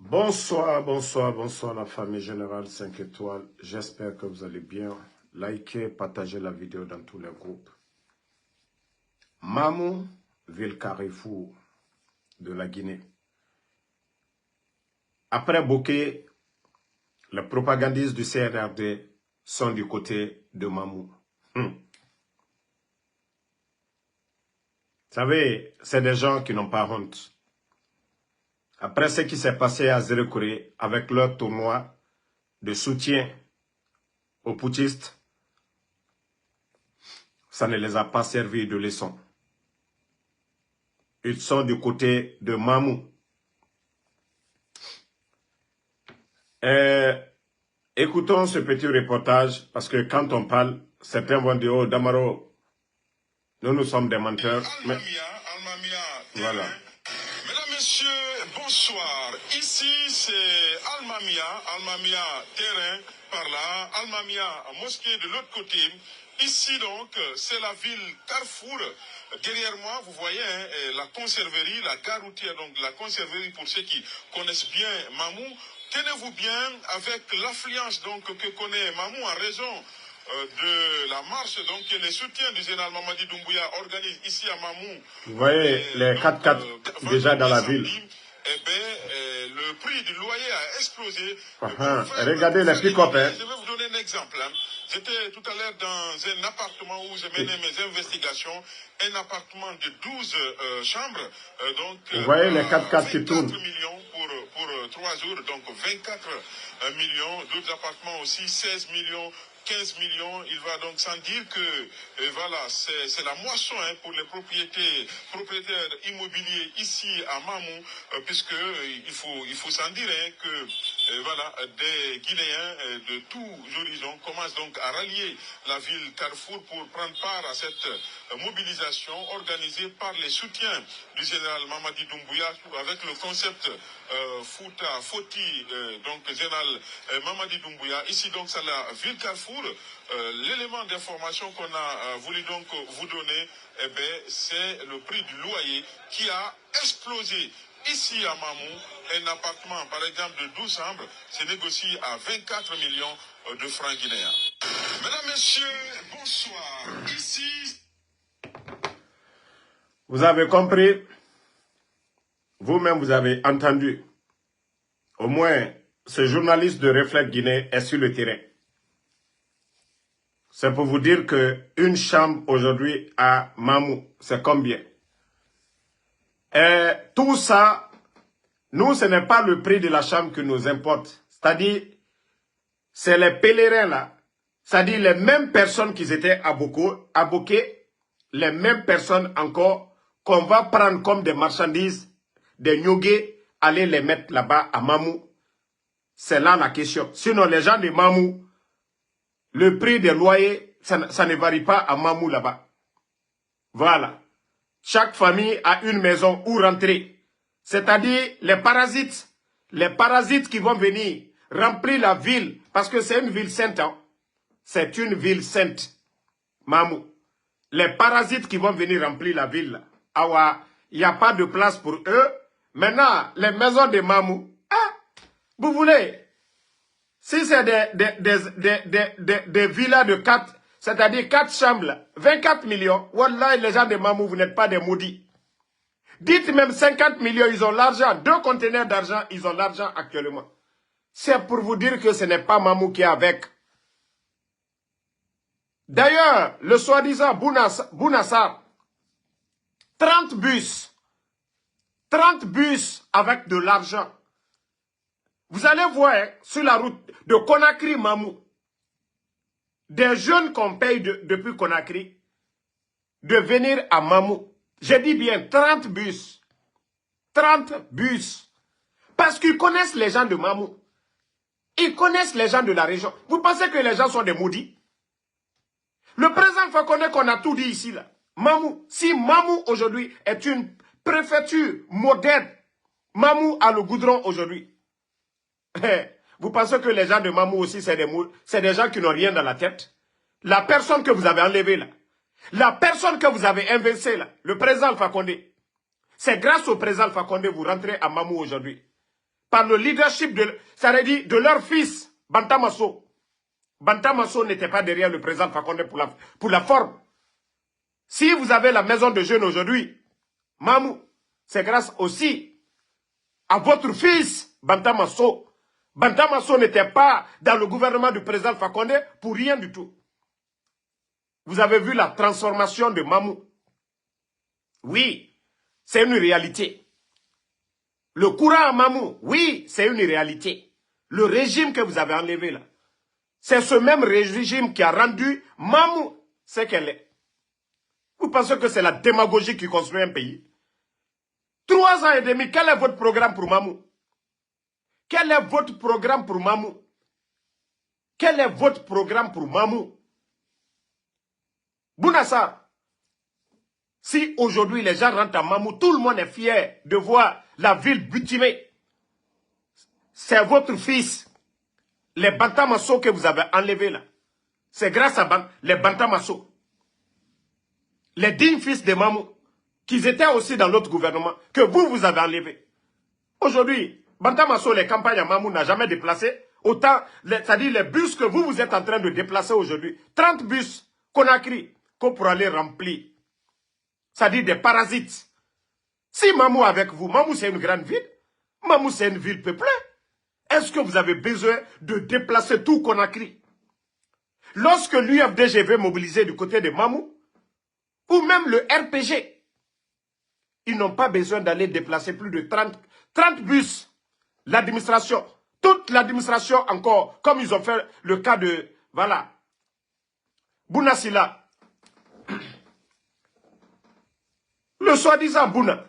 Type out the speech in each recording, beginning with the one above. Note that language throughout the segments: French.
Bonsoir, bonsoir, bonsoir la famille Générale 5 étoiles. J'espère que vous allez bien. Likez, partagez la vidéo dans tous les groupes. Mamou, ville carrefour de la Guinée. Après Bokeh, les propagandistes du CNRD sont du côté de Mamou. Vous savez, c'est des gens qui n'ont pas honte. Après ce qui s'est passé à Zérekouré avec leur tournoi de soutien aux putschistes, ça ne les a pas servi de leçon. Ils sont du côté de Mamou. Écoutons ce petit reportage, parce que quand on parle, certains vont dire, oh Damaro, nous sommes des menteurs. Mais... Voilà. Mesdames, Messieurs, bonsoir. Ici, c'est Almamia, terrain par là, Almamia, mosquée de l'autre côté. Ici, donc, c'est la ville Carrefour. Derrière moi, vous voyez la conserverie, la gare routière, donc la conserverie pour ceux qui connaissent bien Mamou. Tenez-vous bien avec l'affluence donc que connaît Mamou en raison de la marche donc que les soutiens du général Mamadi Doumbouya organisent ici à Mamou. Vous voyez les 4x4 déjà dans la ville. Eh bien, le prix du loyer a explosé. Regardez les pick-up. Je vais vous donner un exemple. J'étais tout à l'heure dans un appartement où j'ai mené mes investigations. Un appartement de 12 chambres. Donc, vous voyez les 4x4 qui tournent. 24 millions pour 3 jours. Donc 24 millions. D'autres appartements aussi, 16 millions. 15 millions, il va donc sans dire que voilà, c'est la moisson pour les propriétaires immobiliers ici à Mamou, puisque il faut sans dire que voilà, des Guinéens de tous horizons commencent donc à rallier la ville Carrefour pour prendre part à cette mobilisation organisée par les soutiens du général Mamadi Doumbouya avec le concept Fouta Foti, donc général Mamadi Doumbouya. Ici donc c'est la ville Carrefour. L'élément d'information qu'on a voulu donc vous donner, eh bien, c'est le prix du loyer qui a explosé. Ici à Mamou, un appartement par exemple de 12 chambres se négocie à 24 millions de francs guinéens. Mesdames, Messieurs, bonsoir. Ici... Vous avez compris? Vous-même, vous avez entendu. Au moins, ce journaliste de Reflet Guinée est sur le terrain. C'est pour vous dire qu'une chambre aujourd'hui à Mamou, c'est combien? Et tout ça, nous, ce n'est pas le prix de la chambre qui nous importe. C'est-à-dire, c'est les pèlerins là. C'est-à-dire les mêmes personnes qui étaient à Bokeh, les mêmes personnes encore qu'on va prendre comme des marchandises, des Nyogé, aller les mettre là-bas à Mamou. C'est là la question. Sinon, les gens de Mamou, le prix des loyers, ça ne varie pas à Mamou là-bas. Voilà. Chaque famille a une maison où rentrer. C'est-à-dire les parasites qui vont venir remplir la ville, parce que c'est une ville sainte. Hein? C'est une ville sainte, Mamou. Les parasites qui vont venir remplir la ville, il n'y a pas de place pour eux. Maintenant, les maisons de Mamou, vous voulez, si c'est des villas de 4, c'est-à-dire 4 chambres, 24 millions, wallah, les gens de Mamou, vous n'êtes pas des maudits. Dites même 50 millions, ils ont l'argent, 2 conteneurs d'argent, ils ont l'argent actuellement. C'est pour vous dire que ce n'est pas Mamou qui est avec. D'ailleurs, le soi-disant Bounassar, 30 bus avec de l'argent. Vous allez voir sur la route de Conakry-Mamou, des jeunes qu'on paye depuis Conakry, de venir à Mamou. J'ai dit bien 30 bus. 30 bus. Parce qu'ils connaissent les gens de Mamou. Ils connaissent les gens de la région. Vous pensez que les gens sont des maudits? Le président Fakonde qu'on a tout dit ici, là. Mamou, si Mamou aujourd'hui est une préfecture moderne, Mamou a le goudron aujourd'hui. Vous pensez que les gens de Mamou aussi, c'est des gens qui n'ont rien dans la tête? La personne que vous avez enlevée là, la personne que vous avez inversée là, le président Alpha Condé, c'est grâce au président Alpha Condé que vous rentrez à Mamou aujourd'hui. par le leadership ça veut dire de leur fils, Banta Masso. Banta Masso n'était pas derrière le président Fakonde pour la forme. Si vous avez la maison de jeunes aujourd'hui, Mamou, c'est grâce aussi à votre fils, Banta Masso. Banta Masso n'était pas dans le gouvernement du président Fakonde pour rien du tout. Vous avez vu la transformation de Mamou. Oui, c'est une réalité. Le courant à Mamou, oui, c'est une réalité. Le régime que vous avez enlevé là, c'est ce même régime qui a rendu Mamou ce qu'elle est. Vous pensez que c'est la démagogie qui construit un pays? 3 ans et demi, quel est votre programme pour Mamou? Quel est votre programme pour Mamou? Quel est votre programme pour Mamou? Bounassar, si aujourd'hui les gens rentrent à Mamou, tout le monde est fier de voir la ville butimée. C'est votre fils, les Banta Masso que vous avez enlevés là. C'est grâce à les Banta Masso. Les dignes fils de Mamou, qui étaient aussi dans l'autre gouvernement, que vous avez enlevés. Aujourd'hui, Banta Masso, les campagnes à Mamou n'a jamais déplacé autant, c'est-à-dire les bus que vous êtes en train de déplacer aujourd'hui. 30 bus Conakry, qu'on pourra les remplir. C'est-à-dire des parasites. Si Mamou avec vous, Mamou c'est une grande ville, Mamou c'est une ville peuplée. Est-ce que vous avez besoin de déplacer tout Conakry? Lorsque l'UFDG veut mobiliser du côté de Mamou, ou même le RPG, ils n'ont pas besoin d'aller déplacer plus de 30 bus. L'administration, toute l'administration encore, comme ils ont fait le cas de, voilà, Bounasila, le soi-disant Bouna.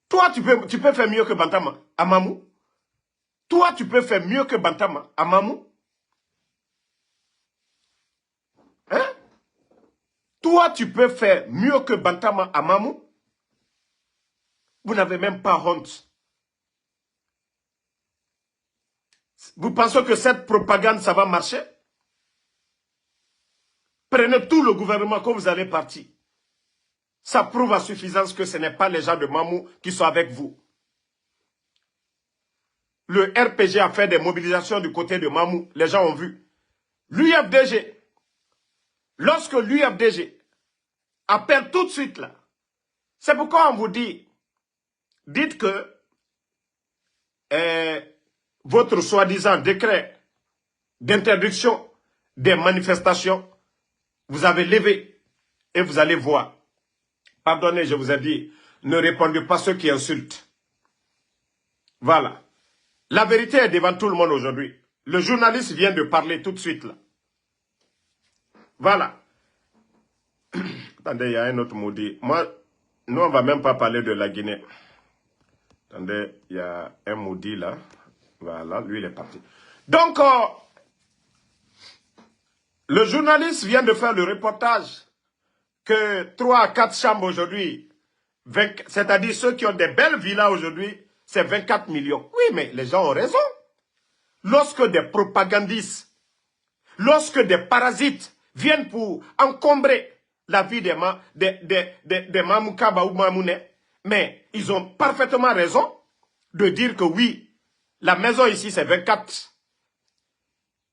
Toi, tu peux faire mieux que Bantama à Mamou. Toi, tu peux faire mieux que Bantama à Mamou. Hein? Toi, tu peux faire mieux que Bantama à Mamou. Vous n'avez même pas honte. Vous pensez que cette propagande, ça va marcher? Prenez tout le gouvernement quand vous allez partir. Ça prouve à suffisance que ce n'est pas les gens de Mamou qui sont avec vous. Le RPG a fait des mobilisations du côté de Mamou. Les gens ont vu. L'UFDG, lorsque l'UFDG appelle tout de suite là, c'est pourquoi on vous dit, dites que votre soi-disant décret d'interdiction des manifestations, vous avez levé et vous allez voir. Pardonnez, je vous ai dit, ne répondez pas à ceux qui insultent. Voilà. La vérité est devant tout le monde aujourd'hui. Le journaliste vient de parler tout de suite là. Voilà. Attendez, il y a un autre maudit. Moi, nous, on ne va même pas parler de la Guinée. Attendez, il y a un maudit là. Voilà, lui, il est parti. Donc, le journaliste vient de faire le reportage que 3 à 4 chambres aujourd'hui, c'est-à-dire ceux qui ont des belles villas aujourd'hui, c'est 24 millions. Oui, mais les gens ont raison. Lorsque des propagandistes, lorsque des parasites viennent pour encombrer la vie des Mamoukaba ou Mamouné, mais ils ont parfaitement raison de dire que oui, la maison ici c'est 24.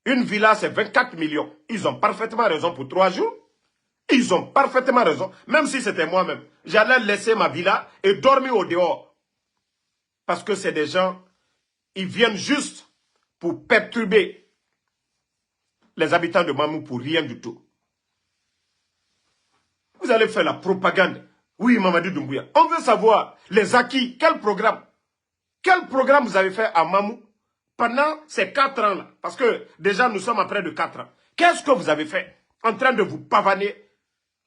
Une villa c'est 24 millions. Ils ont parfaitement raison pour 3 jours. Ils ont parfaitement raison. Même si c'était moi-même, j'allais laisser ma villa et dormir au dehors. Parce que c'est des gens, ils viennent juste pour perturber les habitants de Mamou pour rien du tout. Vous allez faire la propagande. Oui, Mamadi Doumbouya. On veut savoir les acquis. Quel programme vous avez fait à Mamou pendant ces 4 ans-là? Parce que déjà, nous sommes à près de 4 ans. Qu'est-ce que vous avez fait? En train de vous pavaner.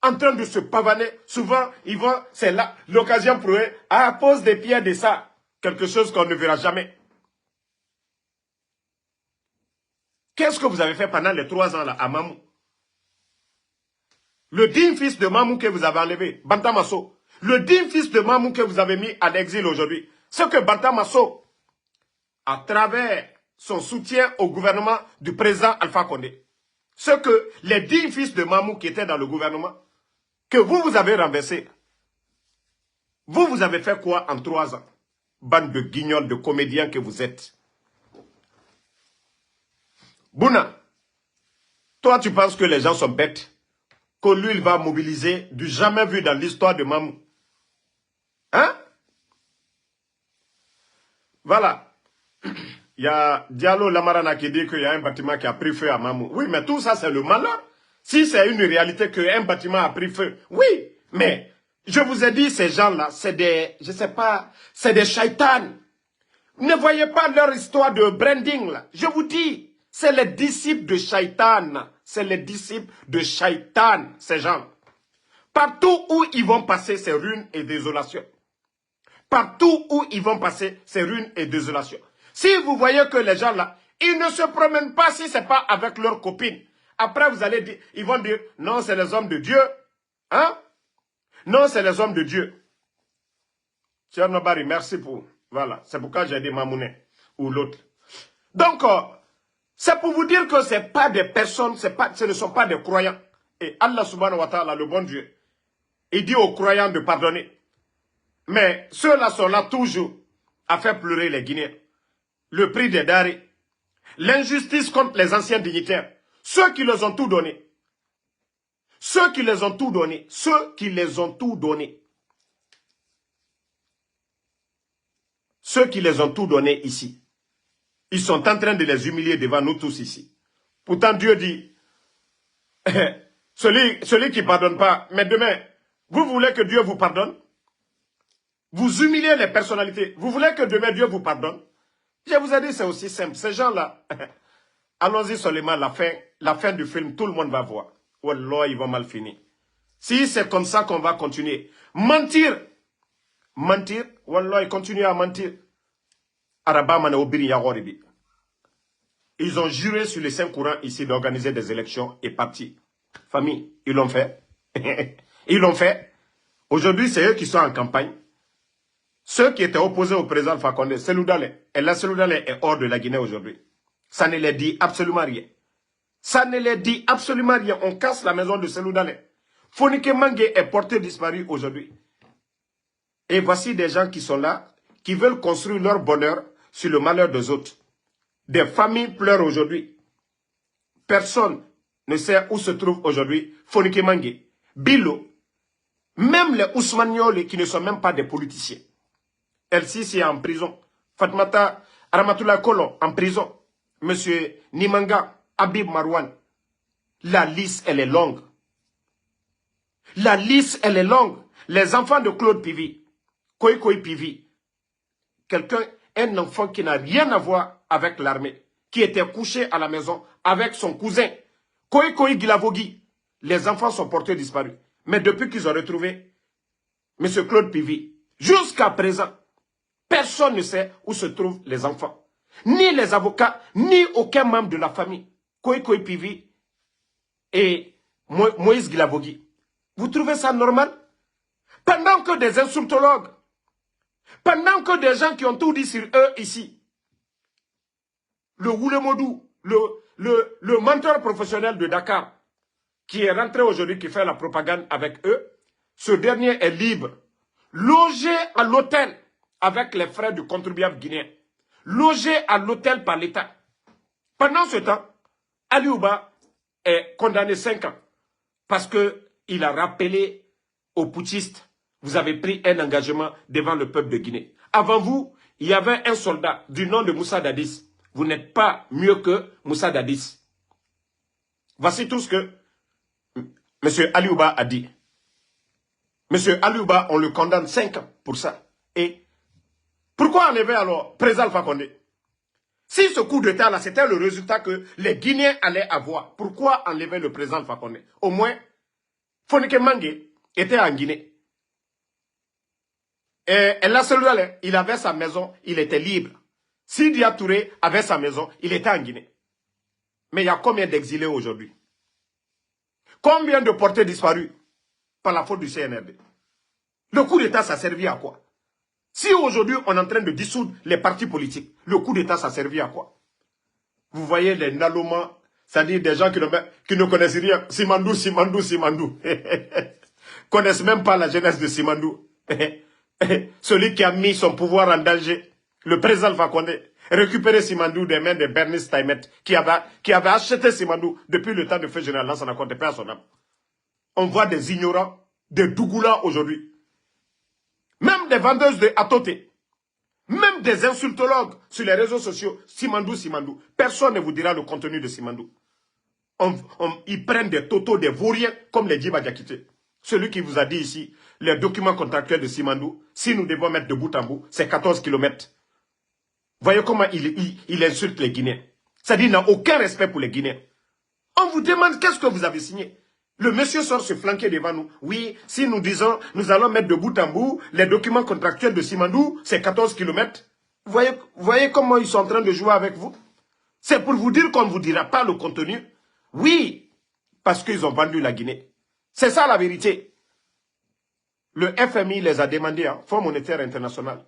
En train de se pavaner. Souvent, ils vont, c'est là l'occasion pour eux, à pose des pierres de ça. Quelque chose qu'on ne verra jamais. Qu'est-ce que vous avez fait pendant les 3 ans là à Mamou? Le digne fils de Mamou que vous avez enlevé, Banta Masso. Le digne fils de Mamou que vous avez mis à l'exil aujourd'hui. Ce que Banta Masso, à travers son soutien au gouvernement du président Alpha Condé, ce que les dignes fils de Mamou qui étaient dans le gouvernement, que vous avez renversé. Vous avez fait quoi en 3 ans? Bande de guignols, de comédiens que vous êtes. Bouna, toi tu penses que les gens sont bêtes? Que lui il va mobiliser du jamais vu dans l'histoire de Mamou? Hein? Voilà. Il y a Diallo Lamarana qui dit qu'il y a un bâtiment qui a pris feu à Mamou. Oui, mais tout ça c'est le malheur. Si c'est une réalité qu'un bâtiment a pris feu, oui, mais je vous ai dit, ces gens-là, c'est des, je sais pas, c'est des shaitans. Ne voyez pas leur histoire de branding, là. Je vous dis, c'est les disciples de shaitan. C'est les disciples de shaitan, ces gens. Partout où ils vont passer, c'est ruine et désolation. Partout où ils vont passer, c'est ruine et désolation. Si vous voyez que les gens là, ils ne se promènent pas si ce n'est pas avec leurs copines. Après, vous allez dire, ils vont dire, non, c'est les hommes de Dieu. Hein? Non, c'est les hommes de Dieu. Tchernobari, merci pour... Voilà, c'est pourquoi j'ai dit Mamouné ou l'autre. Donc, c'est pour vous dire que ce n'est pas des personnes, ce ne sont pas des croyants. Et Allah subhanahu wa ta'ala, le bon Dieu, il dit aux croyants de pardonner. Mais ceux-là sont là toujours à faire pleurer les Guinéens. Le prix des denrées, l'injustice contre les anciens dignitaires, ceux qui les ont tout donné. Ceux qui les ont tout donné, ceux qui les ont tout donné. Ceux qui les ont tout donné ici, ils sont en train de les humilier devant nous tous ici. Pourtant Dieu dit, celui qui ne pardonne pas, mais demain, vous voulez que Dieu vous pardonne? Vous humiliez les personnalités. Vous voulez que demain Dieu vous pardonne? Je vous ai dit, c'est aussi simple. Ces gens-là, allons-y seulement, la fin du film, tout le monde va voir. Wallah, ils vont mal finir. Si c'est comme ça qu'on va continuer. Mentir. Mentir. Wallah, ils continuent à mentir. Ils ont juré sur les 5 courants ici d'organiser des élections et partis. Famille, ils l'ont fait. Ils l'ont fait. Aujourd'hui, c'est eux qui sont en campagne. Ceux qui étaient opposés au président Alpha Condé, Cellou Dalein, et la Cellou Dalein est hors de la Guinée aujourd'hui. Ça ne les dit absolument rien. Ça ne les dit absolument rien. On casse la maison de Cellou Dalein. Fonike Mangue est porté disparu aujourd'hui. Et voici des gens qui sont là, qui veulent construire leur bonheur sur le malheur des autres. Des familles pleurent aujourd'hui. Personne ne sait où se trouve aujourd'hui Fonike Mangue, Bilo, même les Ousmanioli qui ne sont même pas des politiciens. El-Sisi est en prison. Fatmata Ramatoula Kolon en prison. Monsieur Nimanga, Habib Marouane. La liste, elle est longue. La liste, elle est longue. Les enfants de Claude Pivi, Koikoi Pivi, un enfant qui n'a rien à voir avec l'armée, qui était couché à la maison avec son cousin, Koikoi Gilavogi. Les enfants sont portés disparus. Mais depuis qu'ils ont retrouvé monsieur Claude Pivi, jusqu'à présent, personne ne sait où se trouvent les enfants. Ni les avocats, ni aucun membre de la famille. Koikoi Pivi et Moïse Gilavogi. Vous trouvez ça normal? Pendant que des insultologues, pendant que des gens qui ont tout dit sur eux ici, le Woulemodou, le mentor professionnel de Dakar, qui est rentré aujourd'hui, qui fait la propagande avec eux, ce dernier est libre, logé à l'hôtel avec les frais du contribuable guinéen, logé à l'hôtel par l'État. Pendant ce temps, Ali Ouba est condamné 5 ans parce qu'il a rappelé aux putschistes, vous avez pris un engagement devant le peuple de Guinée. Avant vous, il y avait un soldat du nom de Moussa Dadis. Vous n'êtes pas mieux que Moussa Dadis. Voici tout ce que M. Ali Ouba a dit. M. Ali Ouba, on le condamne 5 ans pour ça. Et pourquoi enlever alors président Alpha Condé? Si ce coup d'État là, c'était le résultat que les Guinéens allaient avoir, pourquoi enlever le président Alpha Condé? Au moins, Fonike Mangue était en Guinée. Et là, celui-là, il avait sa maison, il était libre. Sidia Touré avait sa maison, il était en Guinée. Mais il y a combien d'exilés aujourd'hui? Combien de portés disparus par la faute du CNRD? Le coup d'État, ça servi à quoi? Si aujourd'hui, on est en train de dissoudre les partis politiques, le coup d'État, ça servi à quoi? Vous voyez les Naloma, c'est-à-dire des gens qui ne connaissent rien. Simandou. Connaissent même pas la jeunesse de Simandou. celui qui a mis son pouvoir en danger, le président Alpha Condé, récupérer Simandou des mains de Bernice Taïmet, qui avait acheté Simandou depuis le temps de feu général Lansana Conté, paix à son âme. On voit des ignorants, des Dougoula aujourd'hui. Même des vendeuses de Atoté, même des insultologues sur les réseaux sociaux, Simandou, Simandou. Personne ne vous dira le contenu de Simandou. Ils prennent des totos, des vauriens, comme les Djiba Diakité. Celui qui vous a dit ici, les documents contractuels de Simandou, si nous devons mettre de bout en bout, c'est 14 km. Voyez comment il insulte les Guinéens. C'est-à-dire qu'il n'a aucun respect pour les Guinéens. On vous demande qu'est-ce que vous avez signé. Le monsieur sort se flanquer devant nous. Oui, si nous disons, nous allons mettre de bout en bout, les documents contractuels de Simandou, c'est 14 km. Voyez comment ils sont en train de jouer avec vous. C'est pour vous dire qu'on ne vous dira pas le contenu. Oui, parce qu'ils ont vendu la Guinée. C'est ça la vérité. Le FMI les a demandé, hein, Fonds monétaire international.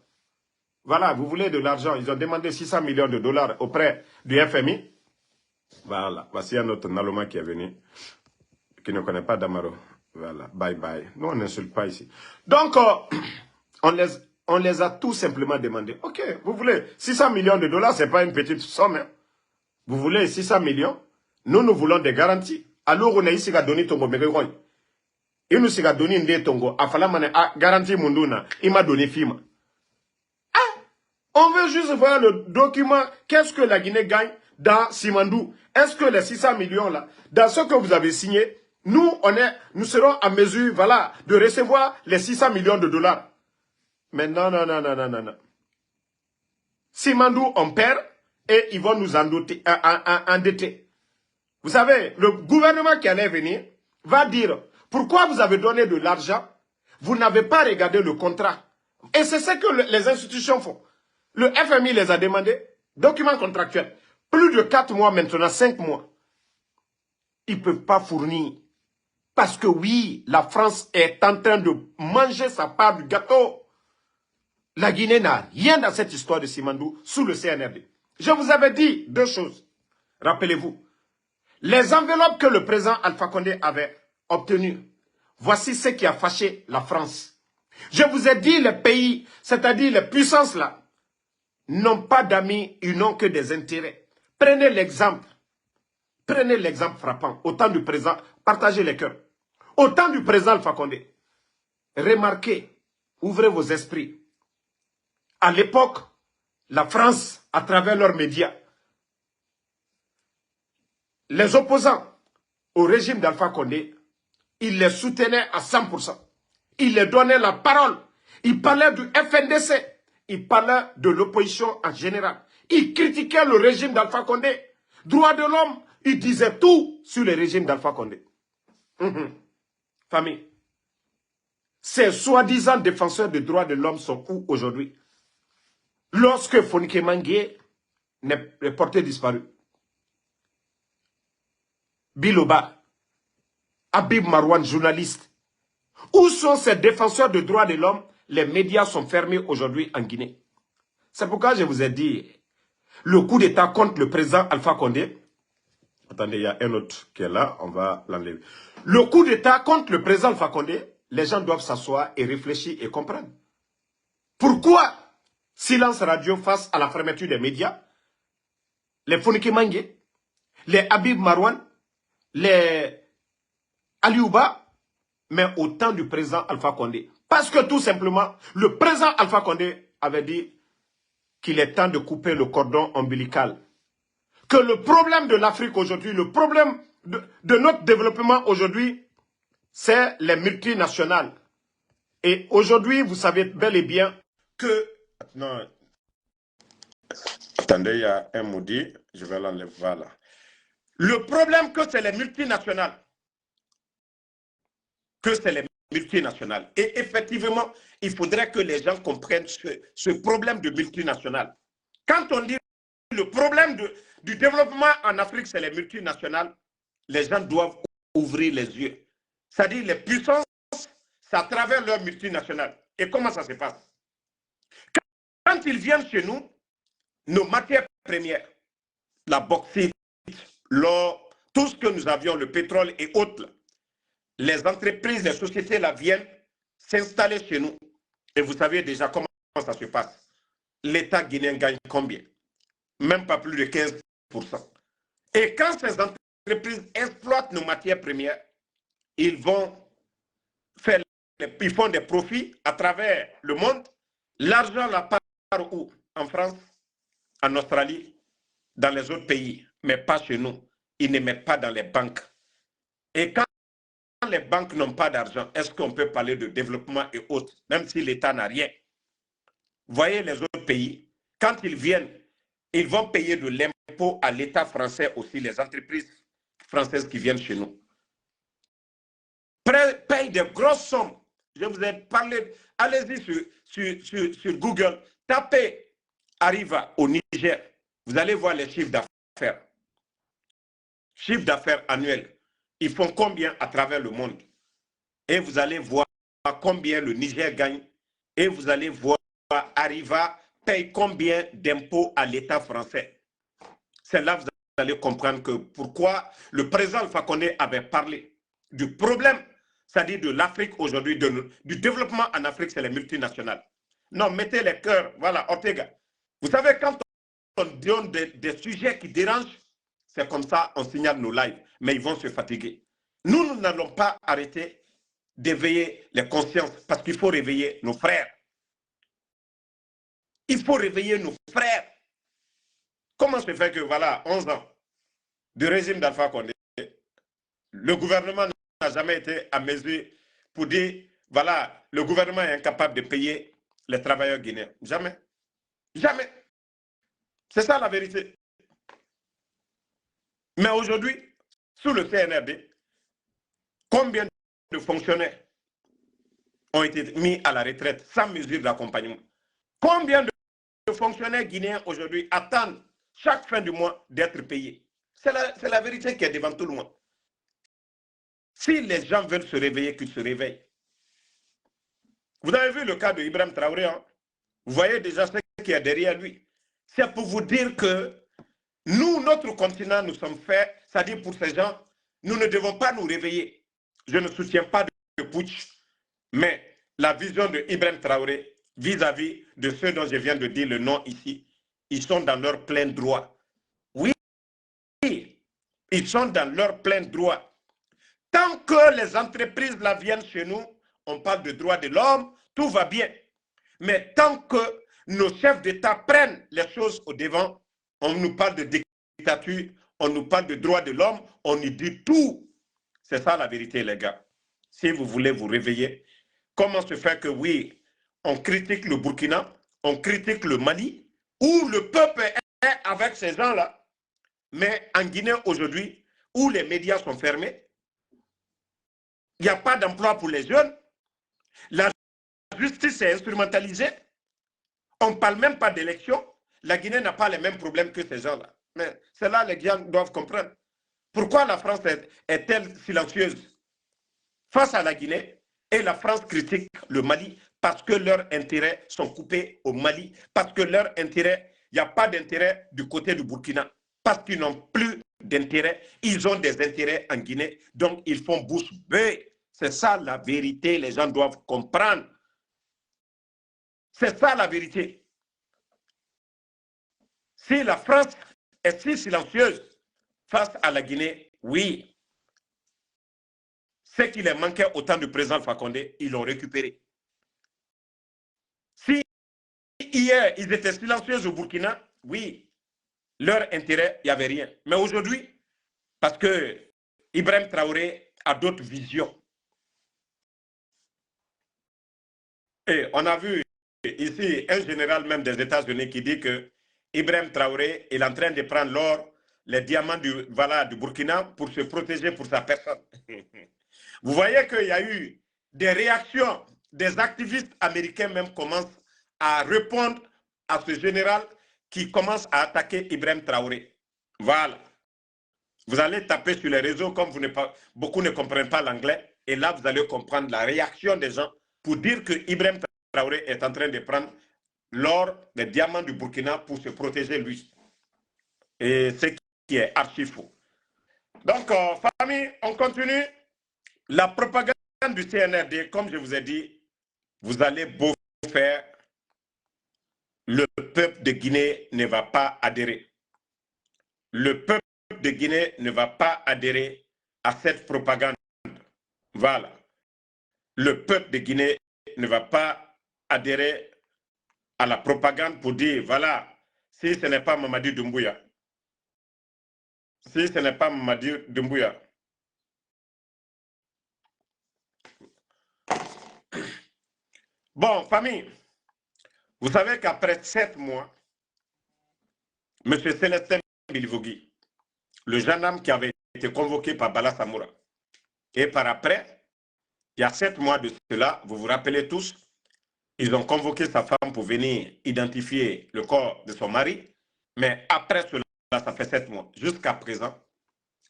Voilà, vous voulez de l'argent. Ils ont demandé 600 millions de dollars auprès du FMI. Voilà, voici un autre Naloma qui est venu, qui ne connaît pas Damaro. Voilà, bye bye. Nous, on n'insulte pas ici. Donc, on les a tout simplement demandé. Ok, vous voulez 600 millions de dollars, ce n'est pas une petite somme. Hein. Vous voulez 600 millions? Nous voulons des garanties. Alors, on a ici à donner ton gomégoy. Il nous a donné une tongo. Afalamane a garanti Munduna. Il m'a donné FIMA. Ah! On veut juste voir le document. Qu'est-ce que la Guinée gagne dans Simandou? Est-ce que les 600 millions là, dans ce que vous avez signé, nous serons en mesure, voilà, de recevoir les 600 millions de dollars. Mais non, non, non, non, non, non, non. Simandou, on perd et ils vont nous endetter. Vous savez, le gouvernement qui allait venir va dire, pourquoi vous avez donné de l'argent? Vous n'avez pas regardé le contrat. Et c'est ce que les institutions font. Le FMI les a demandé, documents contractuels. Plus de 4 mois maintenant, 5 mois. Ils ne peuvent pas fournir. Parce que oui, la France est en train de manger sa part du gâteau. La Guinée n'a rien dans cette histoire de Simandou sous le CNRD. Je vous avais dit 2 choses. Rappelez-vous. Les enveloppes que le président Alpha Condé avait obtenues, voici ce qui a fâché la France. Je vous ai dit, les pays, c'est-à-dire les puissances là, n'ont pas d'amis, ils n'ont que des intérêts. Prenez l'exemple frappant. Au temps du président, partagez les cœurs. Au temps du président Alpha Condé, remarquez, ouvrez vos esprits. À l'époque, la France, à travers leurs médias, les opposants au régime d'Alpha Condé, ils les soutenaient à 100%. Ils les donnaient la parole. Ils parlaient du FNDC. Ils parlaient de l'opposition en général. Ils critiquaient le régime d'Alpha Condé. Droits de l'homme, ils disaient tout sur le régime d'Alpha Condé. Famille, ces soi-disant défenseurs des droits de l'homme sont où aujourd'hui? Lorsque Fonike Mangué est porté disparu. Biloba, Habib Marouane, journaliste. Où sont ces défenseurs de droits de l'homme? Les médias sont fermés aujourd'hui en Guinée. C'est pourquoi je vous ai dit, le coup d'État contre le président Alpha Condé, attendez, il y a un autre qui est là, on va l'enlever. Le coup d'État contre le président Alpha Condé, les gens doivent s'asseoir et réfléchir et comprendre. Pourquoi silence radio face à la fermeture des médias? Les Fonike Mangué, les Habib Marouane, les Aliouba, mais au temps du président Alpha Condé. Parce que tout simplement, le président Alpha Condé avait dit qu'il est temps de couper le cordon ombilical. Que le problème de l'Afrique aujourd'hui, le problème de notre développement aujourd'hui, c'est les multinationales. Et aujourd'hui, vous savez bel et bien que... Non. Attendez, il y a un maudit, je vais l'enlever, voilà. Le problème que c'est les multinationales. Et effectivement, il faudrait que les gens comprennent ce problème de multinationales. Quand on dit le problème du développement en Afrique, c'est les multinationales, les gens doivent ouvrir les yeux. C'est-à-dire les puissances, c'est à travers leurs multinationales. Et comment ça se passe? Quand ils viennent chez nous, nos matières premières, la bauxite, l'or, tout ce que nous avions, le pétrole et autres, les entreprises, les sociétés là viennent s'installer chez nous. Et vous savez déjà comment ça se passe. L'État guinéen gagne combien? Même pas plus de 15%. Et quand ces entreprises exploitent nos matières premières, ils vont ils font des profits à travers le monde. L'argent la part où? En France, en Australie, dans les autres pays, mais pas chez nous. Ils ne mettent pas dans les banques. Et quand les banques n'ont pas d'argent, est-ce qu'on peut parler de développement et autres, même si l'État n'a rien? Voyez les autres pays, quand ils viennent, ils vont payer de l'impôt à l'État français aussi, les entreprises françaises qui viennent chez nous. Payent de grosses sommes. Je vous ai parlé, allez-y sur Google, tapez Arriva au Niger, vous allez voir les chiffres d'affaires. Chiffre d'affaires annuel. Ils font combien à travers le monde? Et vous allez voir combien le Niger gagne. Et vous allez voir Arriva paye combien d'impôts à l'État français. C'est là que vous allez comprendre que pourquoi le président Alpha Condé avait parlé du problème, c'est-à-dire de l'Afrique aujourd'hui, du développement en Afrique, c'est les multinationales. Non, mettez les cœurs, voilà, Ortega. Vous savez, quand on donne des sujets qui dérangent, c'est comme ça, on signale nos lives, mais ils vont se fatiguer. Nous n'allons pas arrêter d'éveiller les consciences parce qu'il faut réveiller nos frères. Il faut réveiller nos frères. Comment se fait que, voilà, 11 ans de régime d'Alpha Condé, le gouvernement n'a jamais été à mesure pour dire, voilà, le gouvernement est incapable de payer les travailleurs guinéens. Jamais. Jamais. C'est ça la vérité. Mais aujourd'hui, sous le CNRD, combien de fonctionnaires ont été mis à la retraite sans mesure d'accompagnement? Combien de fonctionnaires guinéens aujourd'hui attendent chaque fin du mois d'être payés? C'est la vérité qui est devant tout le monde. Si les gens veulent se réveiller, qu'ils se réveillent. Vous avez vu le cas de Ibrahim Traoré, hein? Vous voyez déjà ce qui est derrière lui. C'est pour vous dire que nous, notre continent, nous sommes faits, c'est-à-dire pour ces gens, nous ne devons pas nous réveiller. Je ne soutiens pas de putsch, mais la vision de Ibrahim Traoré vis-à-vis de ceux dont je viens de dire le nom ici, ils sont dans leur plein droit. Oui, ils sont dans leur plein droit. Tant que les entreprises là viennent chez nous, on parle de droits de l'homme, tout va bien. Mais tant que nos chefs d'État prennent les choses au devant, on nous parle de dictature, on nous parle de droits de l'homme, on nous dit tout. C'est ça la vérité, les gars. Si vous voulez vous réveiller, comment se fait que oui, on critique le Burkina, on critique le Mali, où le peuple est avec ces gens-là, mais en Guinée aujourd'hui, où les médias sont fermés, il n'y a pas d'emploi pour les jeunes, la justice est instrumentalisée, on ne parle même pas d'élection, la Guinée n'a pas les mêmes problèmes que ces gens-là. Mais c'est là que les gens doivent comprendre. Pourquoi la France est-elle silencieuse face à la Guinée et la France critique le Mali? Parce que leurs intérêts sont coupés au Mali, parce que leurs intérêts, il n'y a pas d'intérêt du côté du Burkina, parce qu'ils n'ont plus d'intérêt, ils ont des intérêts en Guinée, donc ils font bouche bée. C'est ça la vérité, les gens doivent comprendre. C'est ça la vérité. Si la France est si silencieuse face à la Guinée, oui, ce qui les manquait au temps du président Alpha Condé, ils l'ont récupéré. Si hier, ils étaient silencieux au Burkina, oui, leur intérêt, il n'y avait rien. Mais aujourd'hui, parce que Ibrahim Traoré a d'autres visions. Et on a vu ici un général même des États-Unis qui dit que Ibrahim Traoré est en train de prendre l'or, les diamants du Burkina pour se protéger pour sa personne. Vous voyez qu'il y a eu des réactions, des activistes américains même commencent à répondre à ce général qui commence à attaquer Ibrahim Traoré. Voilà. Vous allez taper sur les réseaux comme beaucoup ne comprennent pas l'anglais et là vous allez comprendre la réaction des gens pour dire que Ibrahim Traoré est en train de prendre l'or, les diamants du Burkina pour se protéger lui. Et ce qui est archi faux. Donc, famille, on continue. La propagande du CNRD, comme je vous ai dit, vous allez faire, le peuple de Guinée ne va pas adhérer. Le peuple de Guinée ne va pas adhérer à cette propagande. Voilà. Le peuple de Guinée ne va pas adhérer à la propagande pour dire, voilà, si ce n'est pas Mamadi Doumbouya, si ce n'est pas Mamadi Doumbouya, bon, famille, vous savez qu'après 7 mois, M. Célestin Bilivogui, le gendarme qui avait été convoqué par Bala Samoura, et par après, il y a 7 mois de cela, vous vous rappelez tous, ils ont convoqué sa femme pour venir identifier le corps de son mari, mais après cela, ça fait 7 mois. Jusqu'à présent,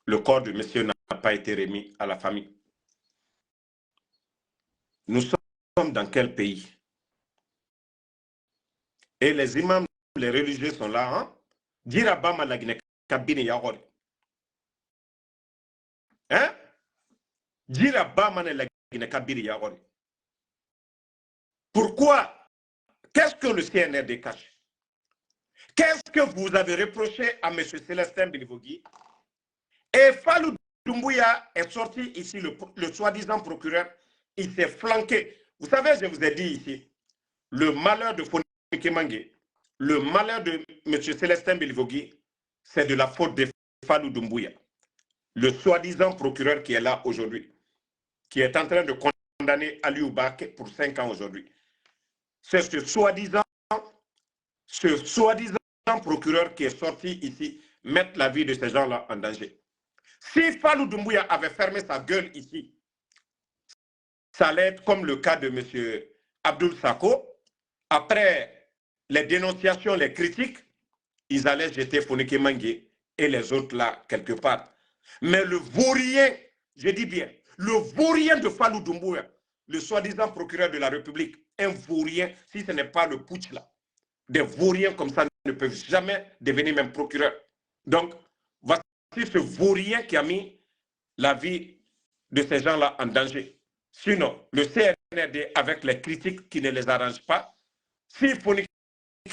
le corps de monsieur n'a pas été remis à la famille. Nous sommes dans quel pays? Et les imams, les religieux sont là, hein? Dirabama la Guinée, Kabine Yahori. Hein? Dirabama la Guinée, Kabine Yahori. Pourquoi? Qu'est-ce que le CNRD cache? Qu'est-ce que vous avez reproché à M. Célestin Bilivogui? Et Fallou Doumbouya est sorti ici, le soi-disant procureur, il s'est flanqué. Vous savez, je vous ai dit ici, le malheur de Fonike Mangue, le malheur de M. Célestin Bilivogui, c'est de la faute de Fallou Doumbouya, le soi-disant procureur qui est là aujourd'hui, qui est en train de condamner Ali Oubak pour 5 ans aujourd'hui. C'est ce soi-disant procureur qui est sorti ici mettre la vie de ces gens-là en danger. Si Fallou Doumbouya avait fermé sa gueule ici, ça allait être comme le cas de M. Abdoul Sako. Après les dénonciations, les critiques, ils allaient jeter Fonike Mangue et les autres là, quelque part. Mais le vaurien, je dis bien, le vaurien de Fallou Doumbouya, le soi-disant procureur de la République, un vaurien, si ce n'est pas le putsch là, des vauriens comme ça ne peuvent jamais devenir même procureur. Donc, voici ce vaurien qui a mis la vie de ces gens-là en danger. Sinon, le CNRD, avec les critiques qui ne les arrangent pas, si Fonike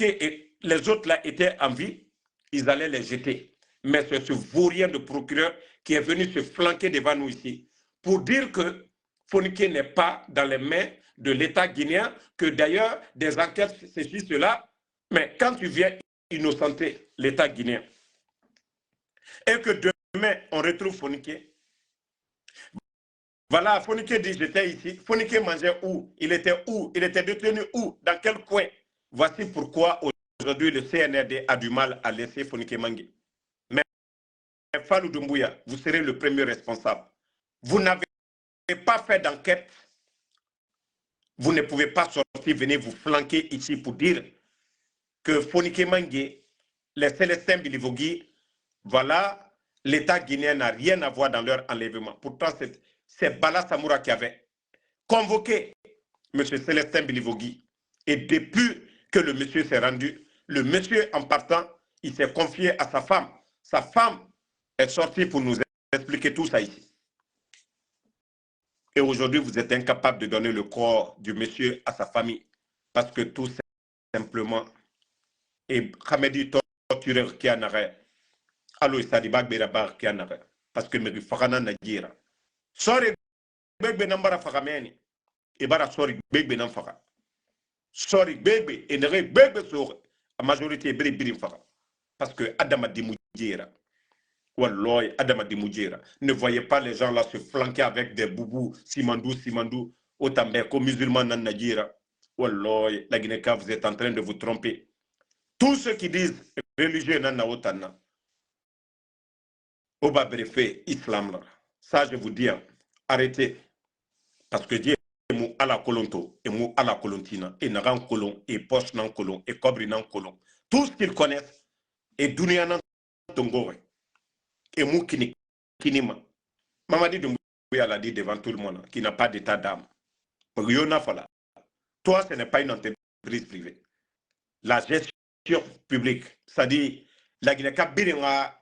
et les autres là étaient en vie, ils allaient les jeter. Mais c'est ce vaurien de procureur qui est venu se flanquer devant nous ici pour dire que Fonike n'est pas dans les mains de l'État guinéen, que d'ailleurs des enquêtes, ceci, cela, mais quand tu viens innocenter l'État guinéen et que demain on retrouve Fonike, voilà, Fonike dit j'étais ici, Fonike mangeait où? Il était où? Il était détenu où? Dans quel coin? Voici pourquoi aujourd'hui le CNRD a du mal à laisser Fonike Mangue. Mais Fallou Doumbouya, vous serez le premier responsable. Vous n'avez pas fait d'enquête. Vous ne pouvez pas sortir, venir vous flanquer ici pour dire que Fonike Mangue, les Célestins Bilivogui, voilà, l'État guinéen n'a rien à voir dans leur enlèvement. Pourtant, c'est Bala Samoura qui avait convoqué M. Célestin Bilivogui. Et depuis que le monsieur s'est rendu, le monsieur en partant, il s'est confié à sa femme. Sa femme est sortie pour nous expliquer tout ça ici. Et aujourd'hui, vous êtes incapable de donner le corps du monsieur à sa famille. Parce que tout simplement, et Khamedi tortureur qui en arrêt, allo Sadibak Berabar qui en arrêt. Parce que me fakana Nadjira. Sorry, bébé nambara fakameni. Et bara sorry, bébé nam faka. Sorry, bébé, et ne bébé sur la majorité bébé faka. Parce que Adama Dimoudjira. Walloy, Adama Dimoudjira. Ne voyez pas les gens là se flanquer avec des boubous, Simandou, Otambeko, musulmans nan Nadjira. Walloy, la Guinée-Ka, vous êtes en train de vous tromper. Tous ceux qui disent religieux nan na otana. Oba brefe islam là. Ça je vous dis, arrêtez. Parce que Dieu est mou à la colonto, et mou à la colontina, et naran colon, et poche nan colon, et cobri nan colon. Tout ce qu'ils connaissent, et dunia nan tongore, et mou kinima. Mamadi Doumbouya l'a dit devant tout le monde, qui n'a pas d'état d'âme. Riona Fala. Toi, ce n'est pas une entreprise privée. La gestion publique, c'est-à-dire, la Guinée-Ka biringa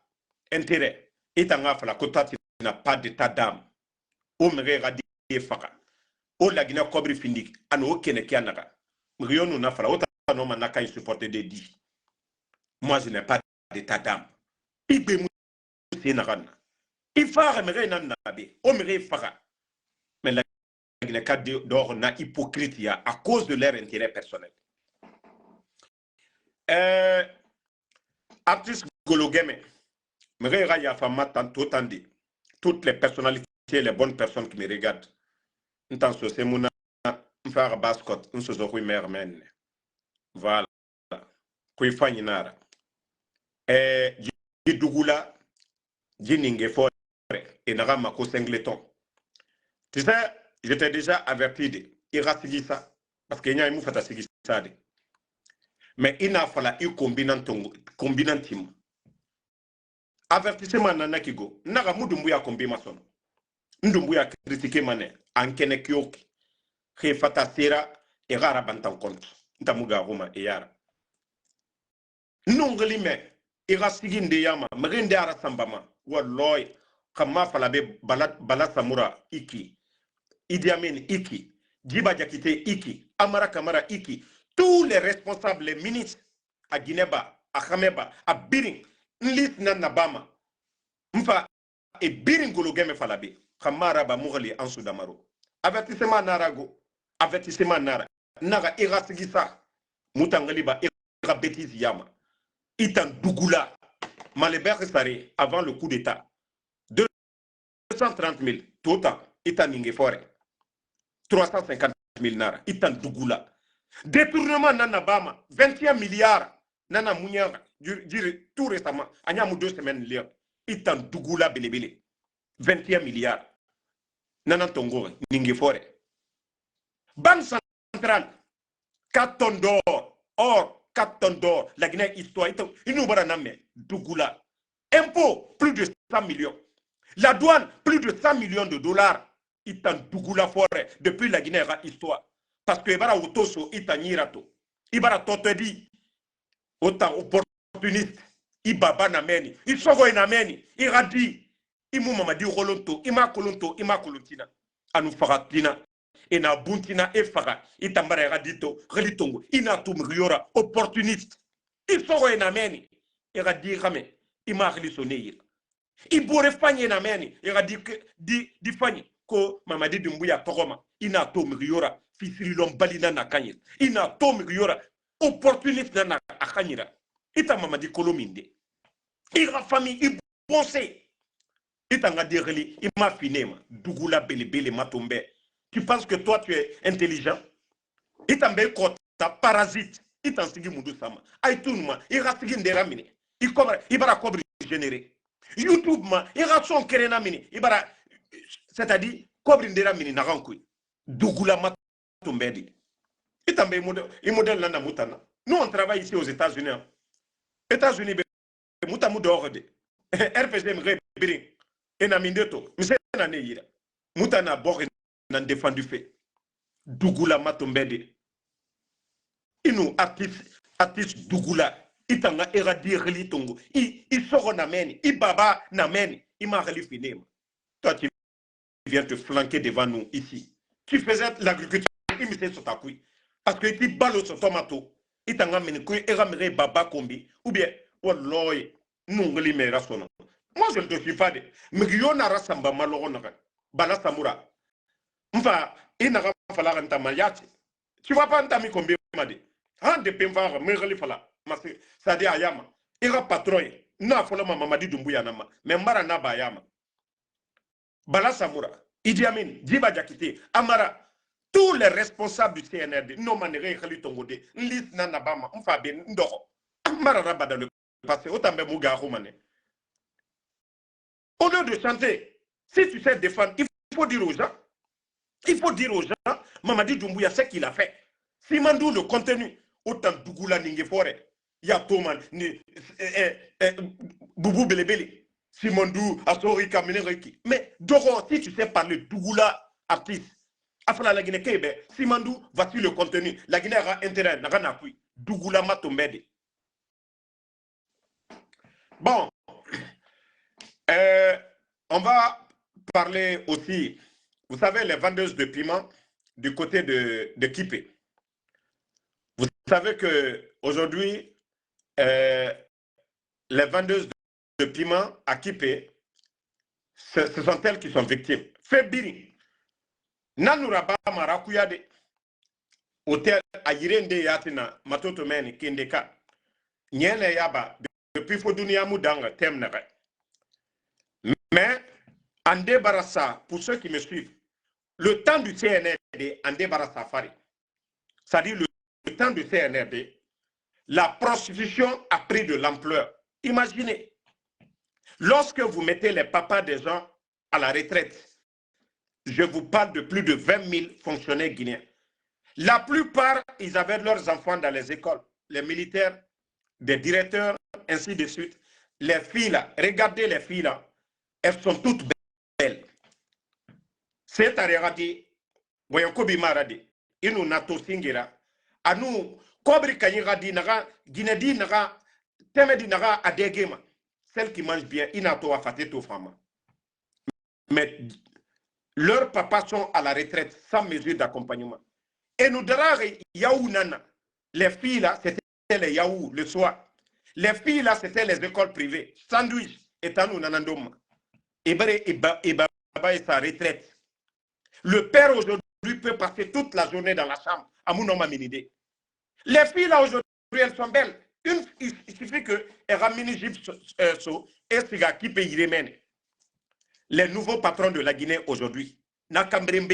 intérêt. Et tanga fala kota n'a pas d'état d'âme. O mere radi faka. O la Guinée cobri findik. Ano kene kianaga. Rio nous n'a pas autant non manaka il supporte des dix. Moi je n'ai pas d'état d'âme. Il be c'est narana. Il fera me nan nabe. O me fera. Mais la Guinée d'or na hypocrite à cause de leur intérêt personnel. Artiste Gologeme. Me réra ya fama tantôt tandi. Toutes les personnalités, les bonnes personnes qui me regardent. N'tant so c'est mon faire bascot, un so zo mère men. Voilà. Kui faninara. Dugula, Jininge Fore, et Narama Singleton. Tu sais, j'étais déjà averti de Irasigisa, parce qu'il y a une moufata Sigisa. Mais il n'a fallu un combinantim. Avertissement Nanakigo, Nara Mudumbuya Kombimason. Ndumbuya critiqué mané, Ankene Kyoki, Refata Sera, et Rara Bantan compte. Ntamuga Roma et Yara. Nunglime. Ira sigin de yama, mrinde ara sambama, walloy, kama falabe balat samura iki, Idi Amin iki, Djiba Diakité iki, Amara Kamara iki, tous les responsables, les ministres, à Guineba, à Khameba, à Biring, Nlis Nanabama, Mfa, et Biring Gologeme falabe, Kamara ba Mourali en Soudamaro. Avertissement Narago, avertissement Nara ira sigisa, Moutangaliba ira bêtise yama. Itan Dougoula, Malébert Saré, avant le coup d'État, 230 000, Tota, Itan Ningefore, 350 000 Nara, Itan Dougoula. Détournement Nana Bama, 21 milliards, Nana Mouniara, tout récemment, Agnamou 2 semaines, Itan Dougoula Belebele, 21 milliards, Nana Tongo, Ningefore. Banque centrale, 4 tonnes d'or, or, 4 tonnes d'or, la Guinée histoire, il nous va Dougoula. Impôt, plus de 100 millions. La douane, plus de 100 millions de dollars. Il t'en Dougoula forêt depuis la Guinée histoire. Parce que il va autoso, il t'en irato. Il va t'otedi, autant opportuniste. Il baba nameni, il sogo nameni, il radi, il mou mamadi rolonto, il ma kolontina. Anu faratina. Et na buntina e faga itambara radito relitongo ina tum riora opportuniste il soro na meni era di rame ima risonneir i bore fanye na meni era di fanye ko mamadi dumbuya togoma ina tum riora fisiri lom balina na kanyir ina tum riora opportuniste na akanyira ita mamadi kolominde ira famille i bonse itanga direli ima finema dugula belebele matombe. Tu penses que toi, tu es intelligent? Il t'a mis ta parasite. Il t'a signé Moudou Sama. Aïtounma, il a signé des ramines. Il va couvrir généré. YouTube, il a son kérénamini. C'est-à-dire, couvrir des ramines n'a rien couille. Dougoula Matombedi. Il t'a mis modèle Nana Moutana. Nous, on travaille ici aux États-Unis. États-Unis, Moutamou d'Orde. RPG Mrebiri. Et Namindeto. Mais c'est un année. Moutana Boré. Nan défendu fait Dougoula Matombede inu artiste Dougoula itanga éradier relitongo i soro nameni i baba nameni i ma relifinema. Toi tu viens te flanquer devant nous ici, tu faisais l'agriculture imité sur ta couille parce que tu balles sur tomato itanga meni couille eramere baba kombi ou bien walloy nungli mera sono. Moi je ne te suis pas de migiyona rasamba malorona bala samura. Enfin, il n'a pas fallu un tu vas pas entamer combien de temps de pemvar, mais il fala. Ça dit à Yama. Il a patron. Na fola mamadi dumbuya nama. Mais mara na ba Yama. Bala Samoura, Idi Amin, Djiba Diakité, Amara, tous les responsables du CNRD, non manéré Khali Tongode, Nlis Nanabama, Mfabe Ndoro, Amara Raba dans le passé, autant de Mouga Romane. Au lieu de chanter, si tu sais défendre, il faut dire aux gens. Il faut dire aux gens, Mamadi Doumbouya, ce qu'il a fait. Simandou, le contenu, autant Dougoula Ningefore, Yatoman, Boubou Belebele, Simandou, Asori Kamenereki. Mais Doro, si tu sais parler Dougoula artiste, Afala la Guinée Kebe, Simandou, voici le contenu. La Guinée a intérêt, n'a rien appris. Dougoula Matombede. Bon, on va parler aussi. Vous savez, les vendeuses de piment du côté de Kipé. savez que aujourd'hui, les vendeuses de piment à Kipé, ce sont elles qui sont victimes. Febiri, Nanuraba Marakuyade, hôtel à Yirende Yatina, Matoto Meni, Kindeka, Nyene Yaba, depuis Fodounia Moudanga, Temnere. Mais, en débarrassa, pour ceux qui me suivent, le temps du CNRD, en débarrassa Fari. C'est-à-dire le temps du CNRD, la prostitution a pris de l'ampleur. Imaginez, lorsque vous mettez les papas des gens à la retraite, je vous parle de plus de 20 000 fonctionnaires guinéens. La plupart, ils avaient leurs enfants dans les écoles, les militaires, des directeurs, ainsi de suite. Les filles là, regardez les filles là, elles sont toutes belles. C'est à regarder, voyons Kobi Maradi, Inu Nato Singira, à nous, Kobri Kanyiradi Naga, Guinedi Naga, Temedi Naga Adegema, celles qui mangent bien, Inato Afateto Fama. Mais leurs papas sont à la retraite sans mesure d'accompagnement. Et nous dirons, Yaou Nana, les filles là, c'était les Yaou le soir. Les filles là, c'était les écoles privées. Sandwich, Etanou Nanandoma. Et Baba et sa retraite. Le père aujourd'hui peut passer toute la journée dans la chambre à Mounoma Minide. Les filles là aujourd'hui, elles sont belles. Il suffit qu'elles ramènent et Siga qui peut y remettre. Les nouveaux patrons de la Guinée aujourd'hui, Nakambrembe,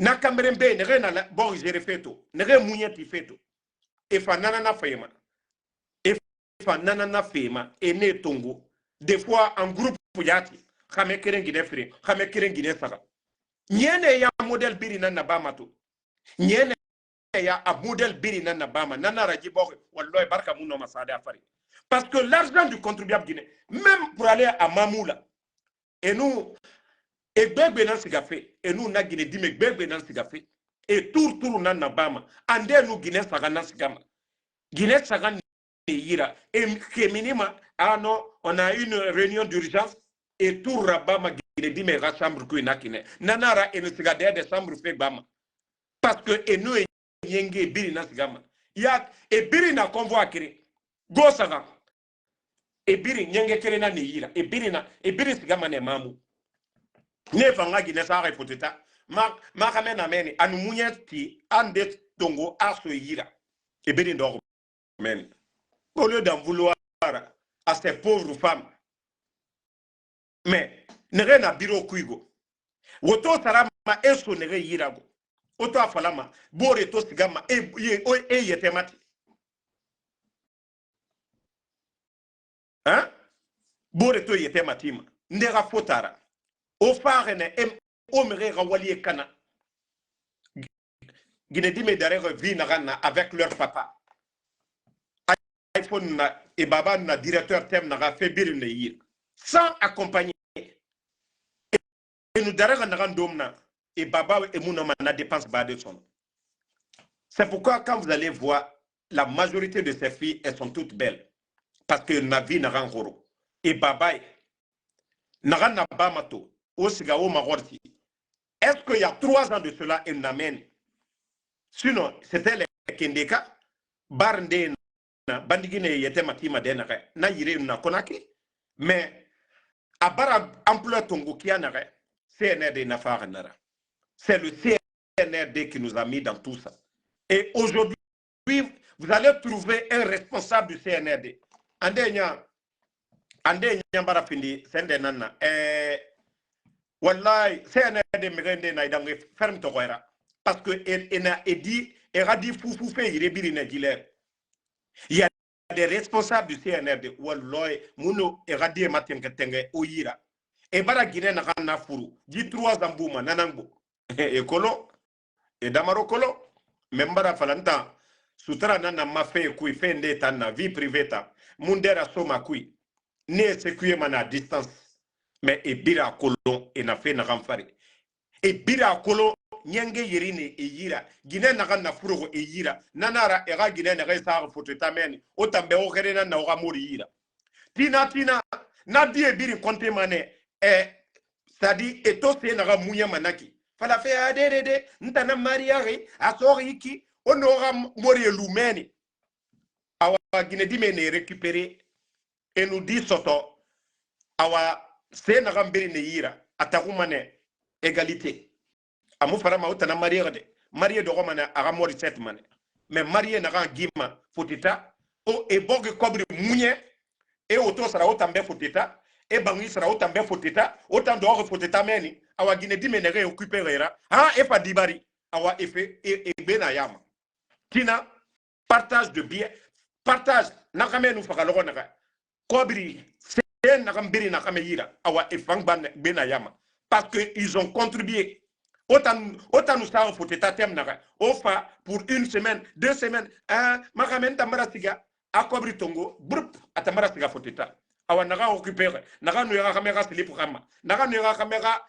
n'est bon, j'ai refait tout, n'est mouyeti fait tout. Et fa nanana fema, et fa nanana fema, et ne tongo. Des fois en groupe yati, xame keren Guinée fré, xame keren Guinée saga. Nyene ya modèle biri nana bamato. Nyene ya a modèle biri nana bama, nana raji bo, walloy barka mouno masade afari. Parce que l'argent du contribuable guinéen, même pour aller à Mamoula, et nous, et Bébé nan sigafé, et nous, na Guinée, dit, mais Bébé nan sigafé, et tour nan Nabama, ande nous Guinée Sagana Sigama. Guinée Sagana Ira, et Kéminima, ah non, on a une réunion d'urgence, et tout Rabama Guinée, dit, mais la chambre Kouinakine, Nanara, et nous sigadère des chambres fait Bama. Parce que, et nous, et Yenge, Biri nan Sigama. Ya, et Biri na convoi créé, Go Saga. Et Biri, Nyenge Kerena Nira, et Biri Sigama ne Mamu. Ne fanga Guinée Sahara poteta ma kamena meni anu munyati ande tongo aso yira et Biri ndor men au lieu d'en vouloir à ces pauvres femmes mais nere na biro kuigo woto sarama eso nere yirago oto afalama bore to sigama e yetemati hein bore to yetemati ma ndera fotara o farene o mere rawali kana Guinée me derrière vie na avec leur papa iPhone na et baba na directeur thème na fait bir ne yir sans accompagner et nous derrière na domna et baba et mon na dépense bas de son. C'est pourquoi quand vous allez voir la majorité de ces filles elles sont toutes belles parce que na vie na rangoro et baba na bamato Osiga o Magorti. Est-ce qu'il y a 3 ans de cela, il n'amène? Sinon, c'était les Kendeka, Barnde, Bandigine, Yetematima Denare, Naïre, Nakonaki. Mais, à Barab, ampleur Tongo Kianare, CNRD Nafaranara. C'est le CNRD qui nous a mis dans tout ça. Et aujourd'hui, vous allez trouver un responsable du CNRD. Ande Nyambarafindi, Sendenana, Wallahi, c'est un des mérendés dans les fermes Toguera. Parce que elle a dit fou fait, il y a des responsables du CNRD. Wallahi, Mouno Eradi Matin Ketenge, Oira. Et Bara Guinée n'a furu. Dit 3 Zambouma, Nanango. Et Kolo, et Damaro Kolo, Membara Falanta, Sutra Nana Mafé, Kui Fende Tana, vie privée, Mundera Soma Kui, ne sécuye mana distance. Mais et bira kolon et na fait na ramfari et bira kolon nyenge yerine e yira Guinée na furo e yira nanara era Guinée na resa photo tamen o tambe o gerena na o mori yira tina na die biri konte mané sadi et to se na munya manaki fala fe adede ntana mariage asori ki on aura mori lumeni awa Guinée mene récupérer et nous dit soto awa se na gambiri ne yira atakumane égalité amu farama utana marié de marié de romana aga mori set mane mais marié na gima fotita o e bogue kobri munye e auto sera autambe fotita e bangi sera autambe fotita autant de fotita meni awa Guinée mene récupérer ah e pa dibari awa efe e bena yama tina partage de biens partage nakame nu fakalo naka kobri sen nakambiri nakame yira awa efang bena yama parce que ils ont contribué autant nous ça faut état thème naka ofa pour une semaine 2 semaines makamen tamara siga akobri tongo brup atamara siga faut état awa naka occuper naka nu yaka kamera slip kama naka nu yaka kamera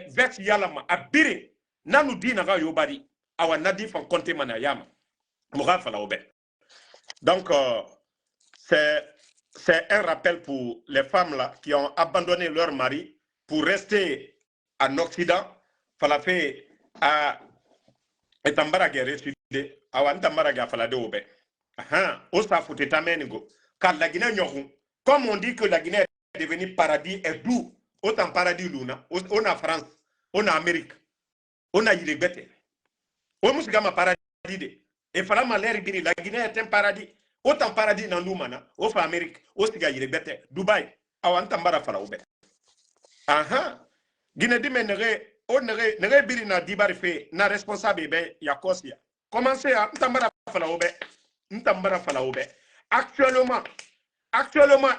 vex yalama abiri nanu di naka yobari awa nadi fan compter mana yama moga fala obe. Donc c'est un rappel pour les femmes là qui ont abandonné leur mari pour rester en Occident. Fala fait à etambara guerre sudé awan tambara ga fala de obe. Osa foteta menigo car la Guinée nyoku comme on dit que la Guinée est devenue paradis et doux autant paradis luna on a France on a Amérique on a Ilebete on musigama paradis de et fala maler biri la Guinée est un paradis autant paradis dans l'Oumana, au Amérique, au Siga Yrebete, Dubaï, à Antambara Falaoube. Guinée di menere, on nere birina dibarife, na responsable be Yakosia. Commencez à Ntambara Falaoube. Actuellement,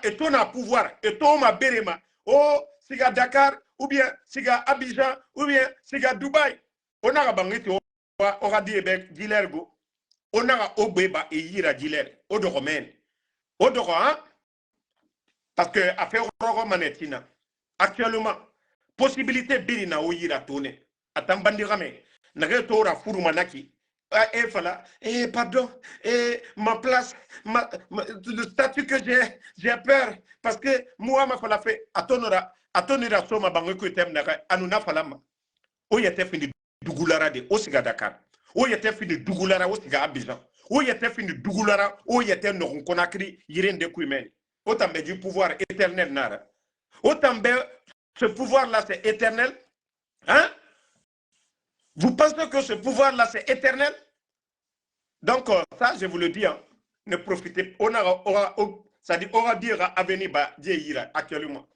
et on a pouvoir, et on a Berema, oh, Siga Dakar, ou bien Siga Abidjan, ou bien Siga Dubaï. On a bangé, on a dit, Gilergo. On a obéba et yira dilere au domaine au parce que affaire romanetina actuellement possibilité birina o yira tourner atambandirame nage tora furumanaki et fala pardon ma place le statut que j'ai peur parce que moi ma fala fait atonora soma bango tem naga anuna falama o yete fini dugulara de osiga Dakar o yete fini dugulara o siga Abidjan o yete fini dugulara o yete no konakri yirende kuimeni autant du pouvoir éternel nara autant ce pouvoir là c'est éternel hein vous pensez que ce pouvoir là c'est éternel donc ça je vous le dis hein, ne profitez on aura ça dit aura dire à venir ba yira actuellement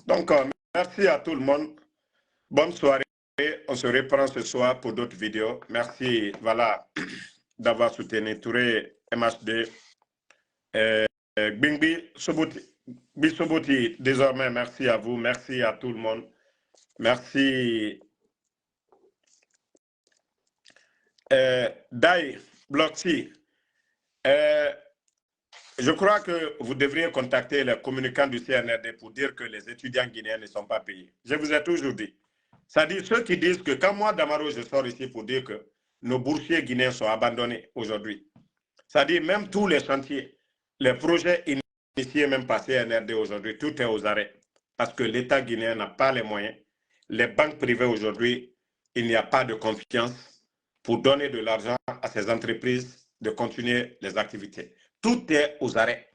donc merci à tout le monde, bonne soirée. On se reprend ce soir pour d'autres vidéos. Merci, voilà, d'avoir soutenu Touré MHD. Bingbi Soboti, désormais, merci à vous. Merci à tout le monde. Merci. Dai, Bloxy. Je crois que vous devriez contacter les communicants du CNRD pour dire que les étudiants guinéens ne sont pas payés. Je vous ai toujours dit. C'est-à-dire ceux qui disent que quand moi, Damaro, je sors ici pour dire que nos boursiers guinéens sont abandonnés aujourd'hui. C'est-à-dire même tous les chantiers, les projets initiés même par CNRD aujourd'hui, tout est aux arrêts. Parce que l'État guinéen n'a pas les moyens. Les banques privées aujourd'hui, il n'y a pas de confiance pour donner de l'argent à ces entreprises de continuer les activités. Tout est aux arrêts.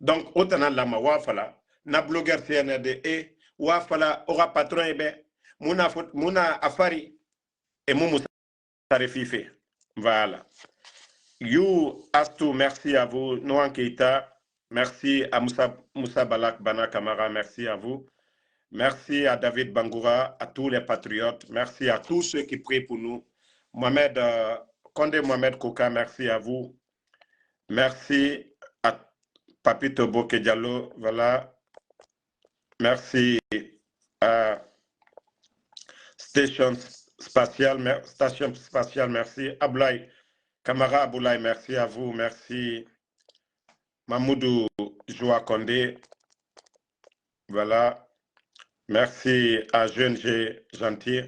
Donc, autant lama wafala, na blogueur CNRD et wafala aura patron ebe, Mouna Afari et Moumou Tarifife. Voilà. You Astou, merci à vous. Noan Keita, merci à Moussa Balak Bana Kamara, merci à vous. Merci à David Bangoura, à tous les patriotes. Merci à tous ceux qui prient pour nous. Mohamed, Condé Mohamed Koka, merci à vous. Merci à Papito Boke Diallo, voilà. Merci à Station Spatiale, merci. Aboulaye, Kamara Aboulaye, merci à vous. Merci. Mamoudou Joa Condé, voilà. Merci à Jeune G. Gentil.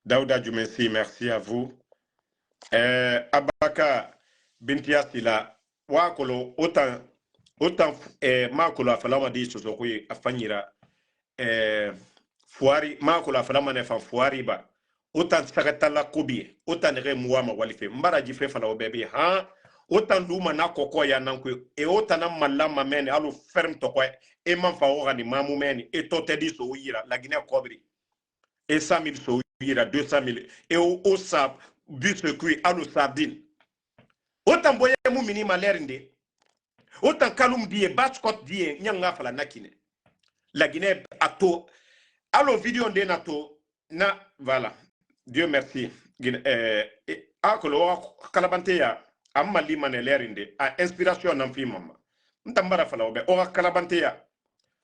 Daouda Djumessi, merci à vous. Abaka Bintia Sila, Wakolo, autant Makolo Afalama di Sosokui Afanyira, Fuari, Makolo Afalama Nefan Fuari ba, autant sagatala kobi autant re muama walife mbara jife fala obebi ha autant luma na koko ya nanku e autant na malama meni alu ferme to kwa e man fa ora ni mamu meni e to te di so yira la Guinée kobri et 100 000 so yira 200 000 e o sa bus cuit alu sardine autant boye mu minima lerinde autant kalum die baskot die nyanga fala nakine la Guinée ato allo vidéo de nato na voilà Dieu merci akolo kalabanteya amma limane lerinde a inspiration nan fi mama ntambara fala obe o kalabanteya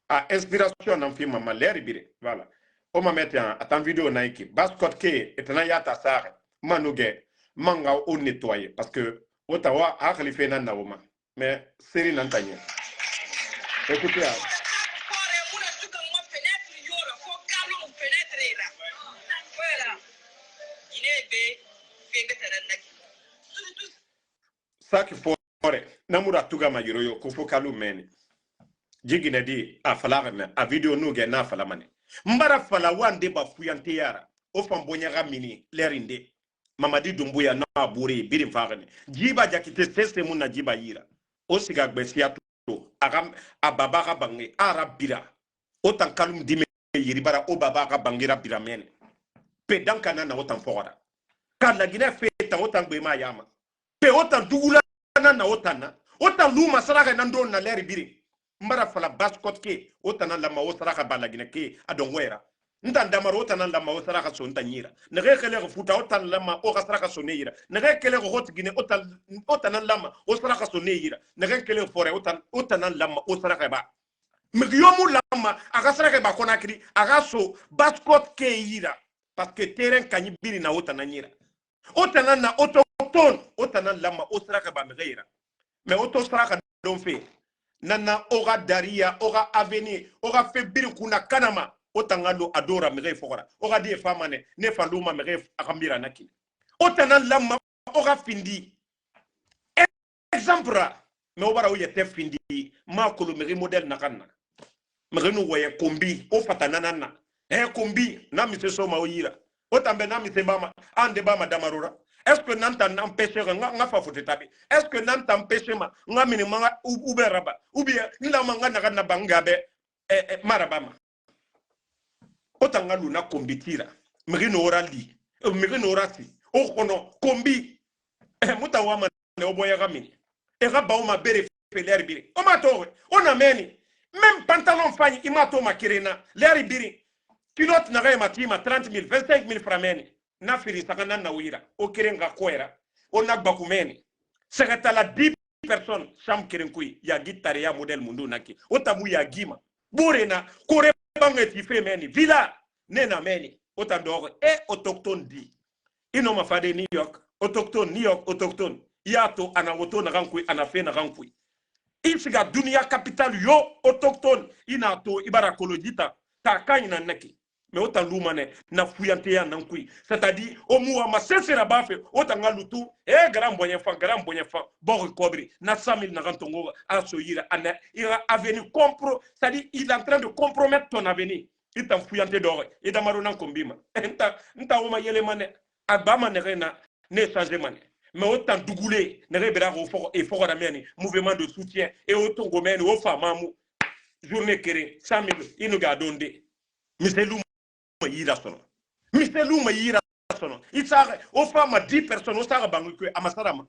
a inspiration nan fi mama leribire voilà o ma mettre en vidéo naiki baskot ke etana yata sare manuge manga o nettoyer parce que otawa akali fe nan nawoma mais série nan tanye écoutez ça qu'il faut namura tuga majiro yo ko fokalu meni jigine di a fala me a video no ge na fala mane mbara fala wande ba fuyante yara o fambonya gamini lerinde mamadi dumbuya na buri birin fagane jiba jakite sese mun na jiba yira o siga gbesia to agam ababa ga bangi arabira o tan kalum dime yiri bara o baba ga bangira bira mene pedan kana na o tan fogora kala gine fe tan o tan gbe ma yama pe o tan dugula na otana otan luma saraka nando na leri biri mbara fala baskot ke otana lama o saraka balagina ke adon wera ntan damaro otana lama o saraka so ntanyira ne rekele ko futa otan lama o saraka so neira ne rekele ko hotgine otana lama o saraka so neira ne rekele fore otana lama o saraka ba migyomu lama aga saraka ba konakri aga so baskot ke yira parce que terrain kanyi biri na otana nyira otana na autochtone otana lama osraka ba meira mais auto sraka don fe nana ora daria ora avenir ora fe bir kuna kanama otangalo adora mere fora ora die famane ne faluma mere akambira naki otana lama ora findi exemple mais obara oyete findi ma kolo mere model nakana mere no woye kombi o fatana nana kombi na mi se so ma oyira otambe na mi se mama ande ba madamarura. Est-ce que Nanta n'empêche nga fa fote tabi? Est-ce que Nanta empêche ma nga minima ube raba? Ou bien nila manga na bangabe marabama? Otanga luna kombitira. Mrino orali. Mrino orasi. Okono kombi. Muta wama ne oboya gamini. Era ba oma bere feler biri. Oma tore. Ona meni. Même pantalon fani imato makirena. Leri biri. Pilote na ma tima 30 000, 25 000 frameni. Na firi sakana na wira o kerenga kwera o na bakumeni sekatala 10 personnes cham kerenkui ya gitare ya model mundu naki o tamu ya gima burena kore bangeti femeni villa nena meni o tandore e autochtone di ino mafade New York autochtone yato anawoto na rankui anafe na rankui isiga dunia capital yo autochtone inato ibara kolojita takanya naki mais autant lumane na fuyante ya nankui c'est-à-dire au moua ma sesera bafe autant ngalutu grand boyen fa bon cobri na 100 000 na rantongo a soyira ana ira avenir compro c'est-à-dire il est en train de compromettre ton avenir il t'en fuyante d'or et damaro nan kombima nta o ma yele mane abama ne rena ne changer mane mais autant dougoulé ne rebera au fort et fort rameni mouvement de soutien et autant gomene au famamu journée kéré 100 000 inuga donde miselu yira sono miselu ma yira sono isare o fama 10 personnes o sara bangu ko amasarama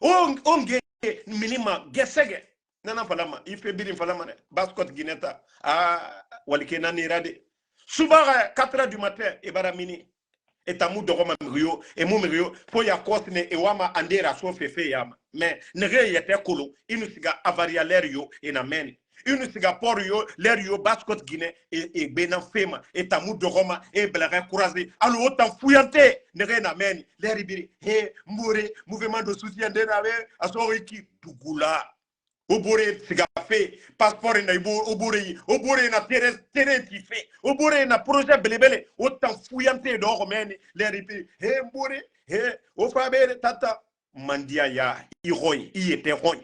onge minima gesege nana falama ife birin falama ne baskot gineta walike nani rade subara 4h du matin e baramini etamu dogoma mrio e mu mrio po ya kosne e wama andera so fefe yama mais ne re yete kolo inu siga avaria lerio ina meni une Singapore yo l'air yo baskot Guinée et benan fema et tamu de Roma et blare croisé alors autant fouillanté ne rien amène l'air ibiri he mbore mouvement de soutien de nawe asori ki dugula obore sigafé passeport na ibo obore na terrain qui fait obore na projet belebele autant fouillanté de Romaine l'air ibiri he mbore he o fabere tata mandia ya iroi y était roi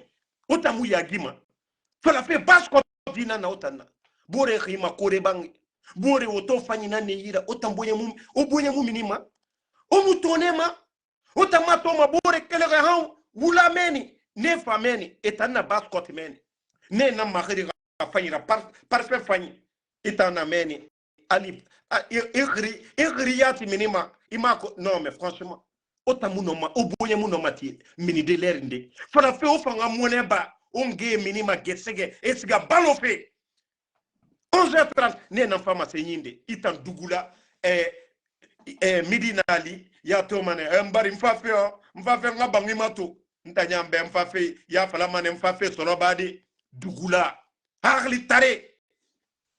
autant mouya gima fala fe basko dina na otana bore khima kore bang bore oto fanyina ne yira otamboye mum oboye mum minima O mutonema o tamato mabore kelere han wula meni ne fameni etana baskot meni ne na mahiri fanyira parfait fanyi etana meni ali igriyati minima imako non mais franchement o tamunoma o boye munoma ti mini de lerinde fana fe o fanga moneba onge minima gesege esiga balofe 11h30 ne na fama senyinde itan dugula midi nali ya to mane mbari mfafe nga bangi mato ntanyambe mfafe ya fala mane mfafe sorobadi dugula harli tare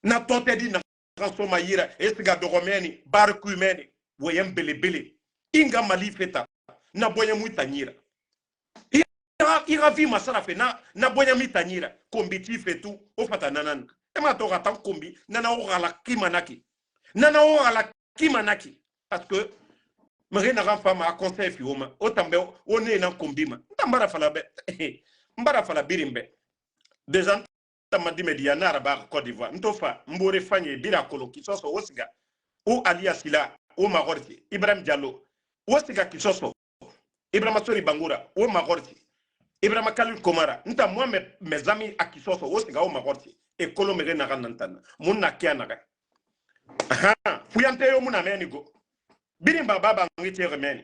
na tote di na transforma yira esiga dogomeni barku meni woyem bele inga mali feta na boya muitanyira ira vi masara fe na boya mitanyira kombiti fetu ofata nanan ema to gata kombi nana o gala kimanaki parce que mari na ran fama conseil fi oma otambe one na kombima ndambara fala be mbara fala birimbe des gens tamadi media na araba Côte d'Ivoire ntofa mbore fanye bira kolo kisoso osiga o alias ila o magorti Ibrahim Diallo osiga kisoso Ibrahim Sori Bangura o magorti Ibrahim Khalil Komara nta moi mes amis a kisoso osiga o magorti e kolo mere na ranantana munna kianaga fuyante yo muna menigo birimba baba ngiti remeni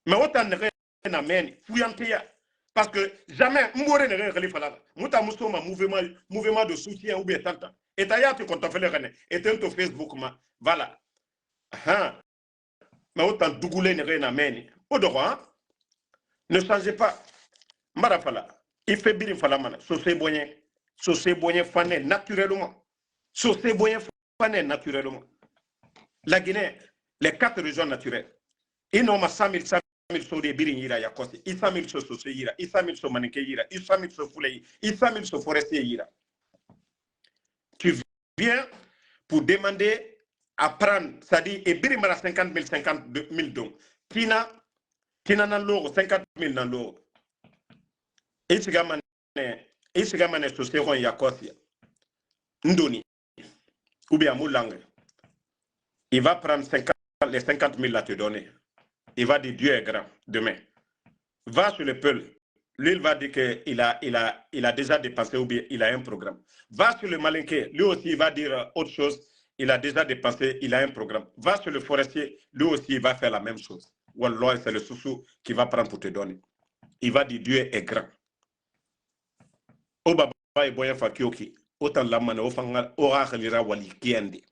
mais autant ne na meni fuyante ya parce que jamais mbore ne khalifa la muta musoma mouvement de soutien ou bien tanta et taya tu quand on fait le rené et ton Facebook ma voilà mais autant dougoulé ne na meni au droit ne changez pas marafala il fait birim fala mana so c'est boyen fané naturellement so c'est boyen fané naturellement. La Guinée, les 4 régions naturelles, ils n'ont pas 100 000 sur des birins, il y a 100 000 sur Soseira, 100 000 sur Manikéira, 100 000 sur Foulei, 100 000 sur Forestier. Tu viens pour demander à prendre, c'est-à-dire, et birimara 50 000 dons. Tina nan l'euro, 50 000 dans l'euro. Et ce gamin est sur Seron Yakosia. Ndoni, ou bien Moulangue. Il va prendre les 50 000 là te donner. Il va dire Dieu est grand demain. Va sur le Peul. Lui, il va dire qu'il a déjà dépensé ou bien il a un programme. Va sur le Malinké. Lui aussi, il va dire autre chose. Il a déjà dépensé, il a un programme. Va sur le Forestier. Lui aussi, il va faire la même chose. Wallah, c'est le sous qui va prendre pour te donner. Il va dire Dieu est grand. Au Baba et Boya Fakioki. Autant la mane, au Fanga, au Rachalira Wali Kiende.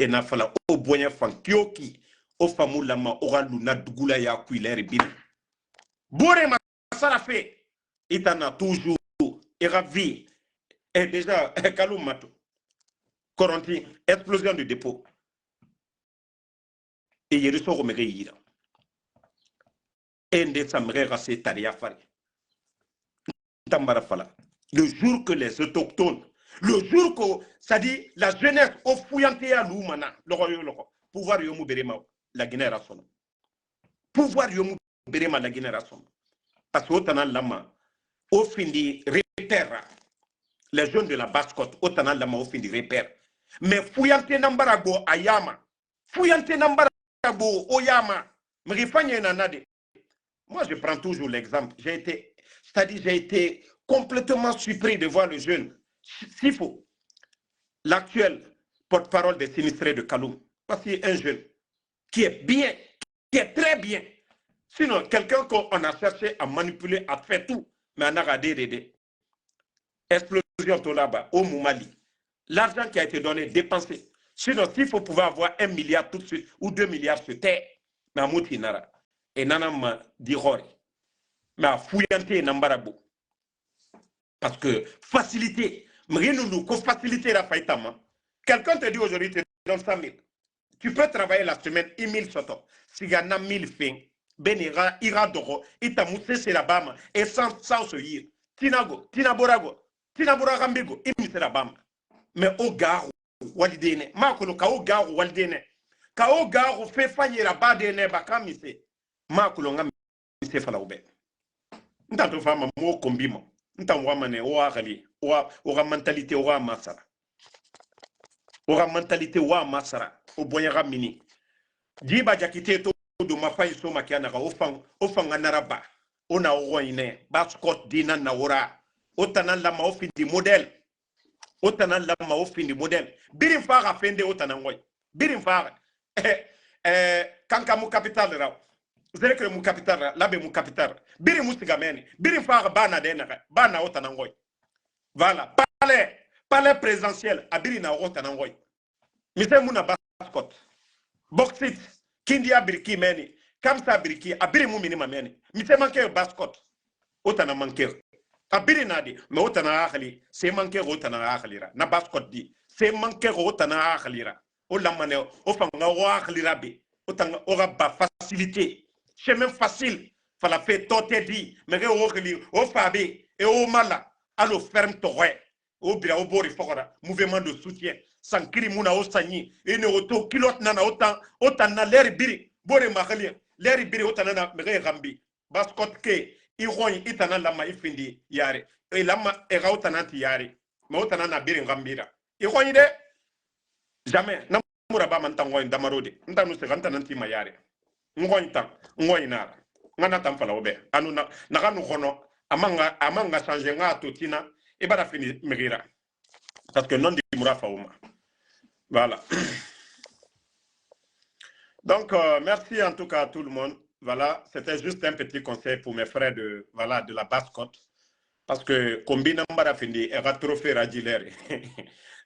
Et na fala o boyen fan kioki o famu lama ora luna dugula ya kuileri bin bore ma sara fe itana toujours ravi et déjà kalumato coronti explosion de dépôt et yeriso ko mege yira ende samre rase taria fari tambara fala le jour que les autochtones le jour que, ça dit, la jeunesse au fouillanté à l'oumana, le pouvoir yomu berema, la Guinée rasson. Pouvoir yomu berema, la Guinée rasson. Parce que autant lama, au fin du repère, les jeunes de la basse-côte, autant lama, au fin du repère. Mais fouillanté nambarago ayama, fouillanté nambarago oyama, me rifanye nanade. Moi, je prends toujours l'exemple. C'est-à-dire, j'ai été complètement surpris de voir le jeune. S'il faut, l'actuel porte-parole des sinistrés de Kaloum, parce qu'il est un jeune qui est bien, qui est très bien. Sinon, quelqu'un qu'on a cherché à manipuler, à faire tout, mais on a radé. Explosion tout là-bas, au Moumali. L'argent qui a été donné, dépensé. Sinon, s'il faut pouvoir avoir 1 milliard tout de suite, ou 2 milliards sur terre, mais à Moutinara, et Nanama Dirori, mais à Fouyanté Nambarabo. Parce que facilité, faciliter la faïtama. Quelqu'un te dit aujourd'hui, tu donnes 100 000. Tu peux travailler la semaine, 1000 soto. Si y en a 1000 fins, ben ira doro, ita mousse c'est la bama, et sans se yir. Tinago, tinaborago, tinaboragambigo, imise la bama. Mais au garo, walidene, makolo ka au garo, walidene. Ka au garo, fait faillir la bas de neba, kamise. Makolo nga mise falaoube. N'tanto fama mo kombimo. N'tamwamane, oa gali. Aura mentalité aura masara aura mentalité wa masara au boyara mini diba jakite to do mafai so makiana ofang anaraba ona oine baskot dina na ora otana la ma ofindi model otana la ma ofindi model birin fara fende otana ngoy birin fara kanka mu capital ra zekre mu capital ra labe mu capital birin musigameni birin fara bana de na bana otana ngoy voilà palais présidentiel abiri na otana ngoy mise muna baskot boxit kindia biriki meni kamsa biriki abiri mu minima meni mise manke baskot otana manke abiri nadi me otana akhli se manke otana akhlira na baskot di se manke otana akhlira o lamane o fanga o akhlira be otanga ora ba facilité chemin facile fala fait toté di me o khli o fabe et o mala allo ferme toye o bira o bori fokora mouvement de soutien sankiri muna o sanyi ene oto kilot nana otan na leri biri bore makhali leri biri otana na me gambi baskot ke iroy itana lama ifindi yare e lama e gautana ti yare ma otana na biri ngambira iroy de jamais na muraba man tangoy damarode ndanu se ganta nanti ma yare ngoy tan ngoy na ngana tam fala obe anu na kanu khono amanga changer nga totina e bada fini megira parce que non di murafa uma voilà. Donc merci en tout cas à tout le monde. Voilà, c'était juste un petit conseil pour mes frères de la Basse-Côte. Parce que combien de fini et ratropher Radjiler.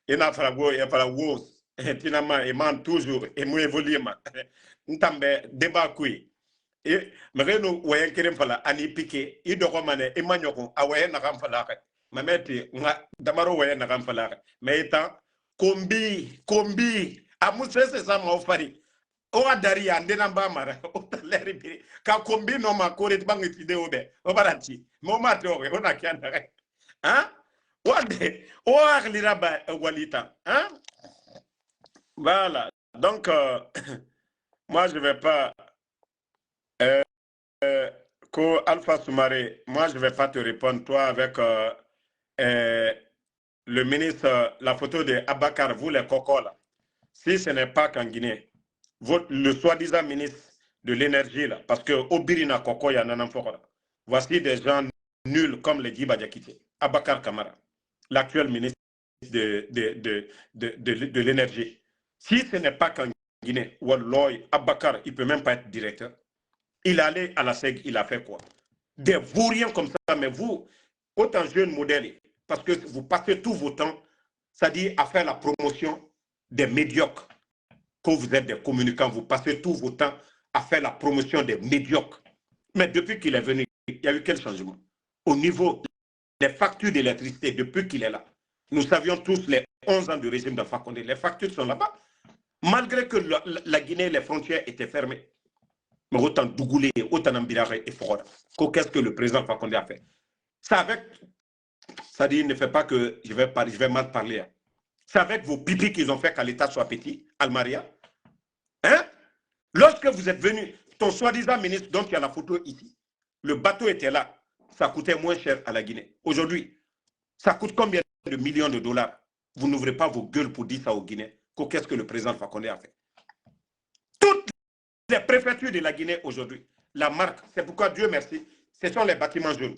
Il n'a pas la wos. Tinama et man toujours et moi évoluer ma. Ntambe débat kui. Et mereno wayen kerem fala ani piqué i do romane e magnoko a wayen na ram fala ka. Mameti nga damaro wayen na ram fala ka. Mais étant kombi amuse c'est ça ma ofari. O adari ande na ba mara o taleri bi ka kombi no ma kore bangi video be o barati mo mate o na kiana hein wande o aklira ba walita hein voilà donc moi je vais pas ko Alpha Soumaré, moi je vais pas te répondre toi avec le ministre la photo de Abakar vous les cocos là si ce n'est pas qu'en Guinée le soi-disant ministre de l'énergie, là, parce que Obirina Koko, il y a un enfant. Voici des gens nuls comme les Djiba Diakité, Abakar Kamara, l'actuel ministre de l'énergie. Si ce n'est pas qu'en Guinée, Walloy, Abakar, il ne peut même pas être directeur. Il allait à la SEG, il a fait quoi? Des vauriens comme ça, mais vous, autant jeune modèle, parce que vous passez tout vos temps, c'est-à-dire à faire la promotion des médiocres. Quand vous êtes des communicants, vous passez tout votre temps à faire la promotion des médiocres. Mais depuis qu'il est venu, il y a eu quel changement? Au niveau des factures d'électricité, depuis qu'il est là, nous savions tous les 11 ans du régime d'Alpha Condé, les factures sont là-bas. Malgré que la Guinée, les frontières étaient fermées. Mais autant Dougoulé, autant Ambirare et Fora. Qu'est-ce que le président Alpha Condé a fait? Ça avec, ça dit, ne fait pas que je vais mal parler. Hein. C'est avec vos pipis qu'ils ont fait qu'à l'État soit petit, Almaria. Hein? Lorsque vous êtes venu, ton soi-disant ministre, dont il y a la photo ici, le bateau était là, ça coûtait moins cher à la Guinée. Aujourd'hui, ça coûte combien de millions de dollars? Vous n'ouvrez pas vos gueules pour dire ça aux Guinéens. Qu'est-ce que le président Fakonde a fait? Toutes les préfectures de la Guinée aujourd'hui, la marque, c'est pourquoi Dieu merci, ce sont les bâtiments jaunes.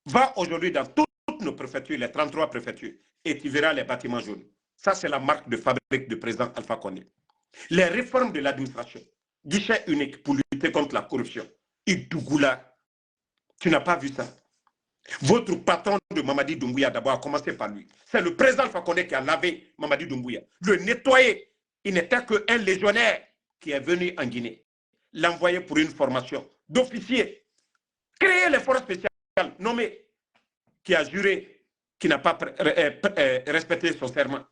Va aujourd'hui dans toutes nos préfectures, les 33 préfectures, et tu verras les bâtiments jaunes. Ça, c'est la marque de fabrique du président Alpha Condé. Les réformes de l'administration, guichet unique pour lutter contre la corruption. Idougoula, tu n'as pas vu ça. Votre patron de Mamadi Doumbouya, d'abord, a commencé par lui. C'est le président Alpha Condé qui a lavé Mamadi Doumbouya, le nettoyer. Il n'était qu'un légionnaire qui est venu en Guinée, l'envoyer pour une formation d'officier, créer les forces spéciales, nommé, qui a juré, qui n'a pas respecté son serment.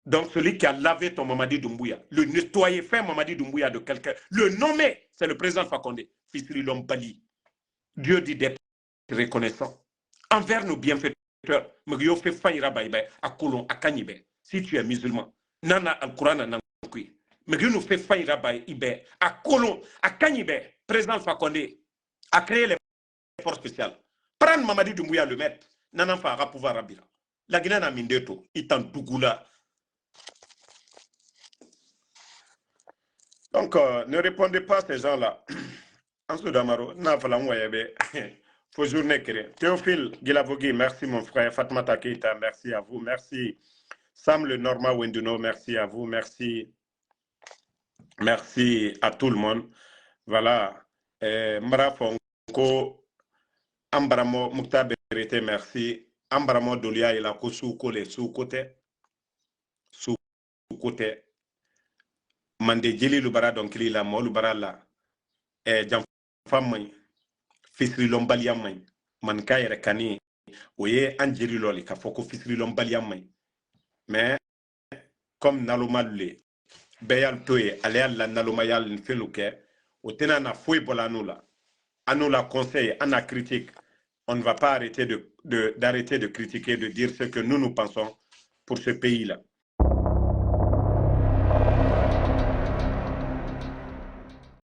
Donc celui qui a lavé ton Mamadi Doumbouya, le nettoyer, faire Mamadi Doumbouya de quelqu'un, le nommer, c'est le président Fakonde, Fissiri Lombali. Dieu dit d'être reconnaissant envers nos bienfaiteurs. À Kolon, à Kanibé, si tu es musulman, Nana Al-Quran Nankui. Mais nous fait faillir à Kolon, à Kanibé, président Fakonde a créé les forces spéciales. Prendre Mamadi Doumbouya le mettre, Nana Fara pouvoir Rabira. La Guinée n'a Mindeto, Itan Dougoula. Donc, ne répondez pas à ces gens-là. En Soudamaro, n'a pas faut journée créée. Théophile Guilavogui, merci mon frère. Fatma Keita, merci à vous. Merci. Sam le Norma Wenduno, merci à vous. Merci. Merci à tout le monde. Voilà. Mara Fonko, Ambramo Moukta Berete, merci. Ambramo Dolia il a sous-côté, sous-côté. Sous-côté. Mande Jeli Lubara, donc il a Molubara là. Jam Famay. Fisri Lombalia May. Manka Rekani. Oye Anjiri Loli, Kafoko Fisri Lombalia May. Mais, comme Nalomalule. Beyal Toye, Aléal la Nalomayal Felouke. Au Tenana Foué Bolanula. À nous la conseil, à la critique, on ne va pas arrêter d'arrêter de critiquer, de dire ce que nous pensons pour ce pays-là.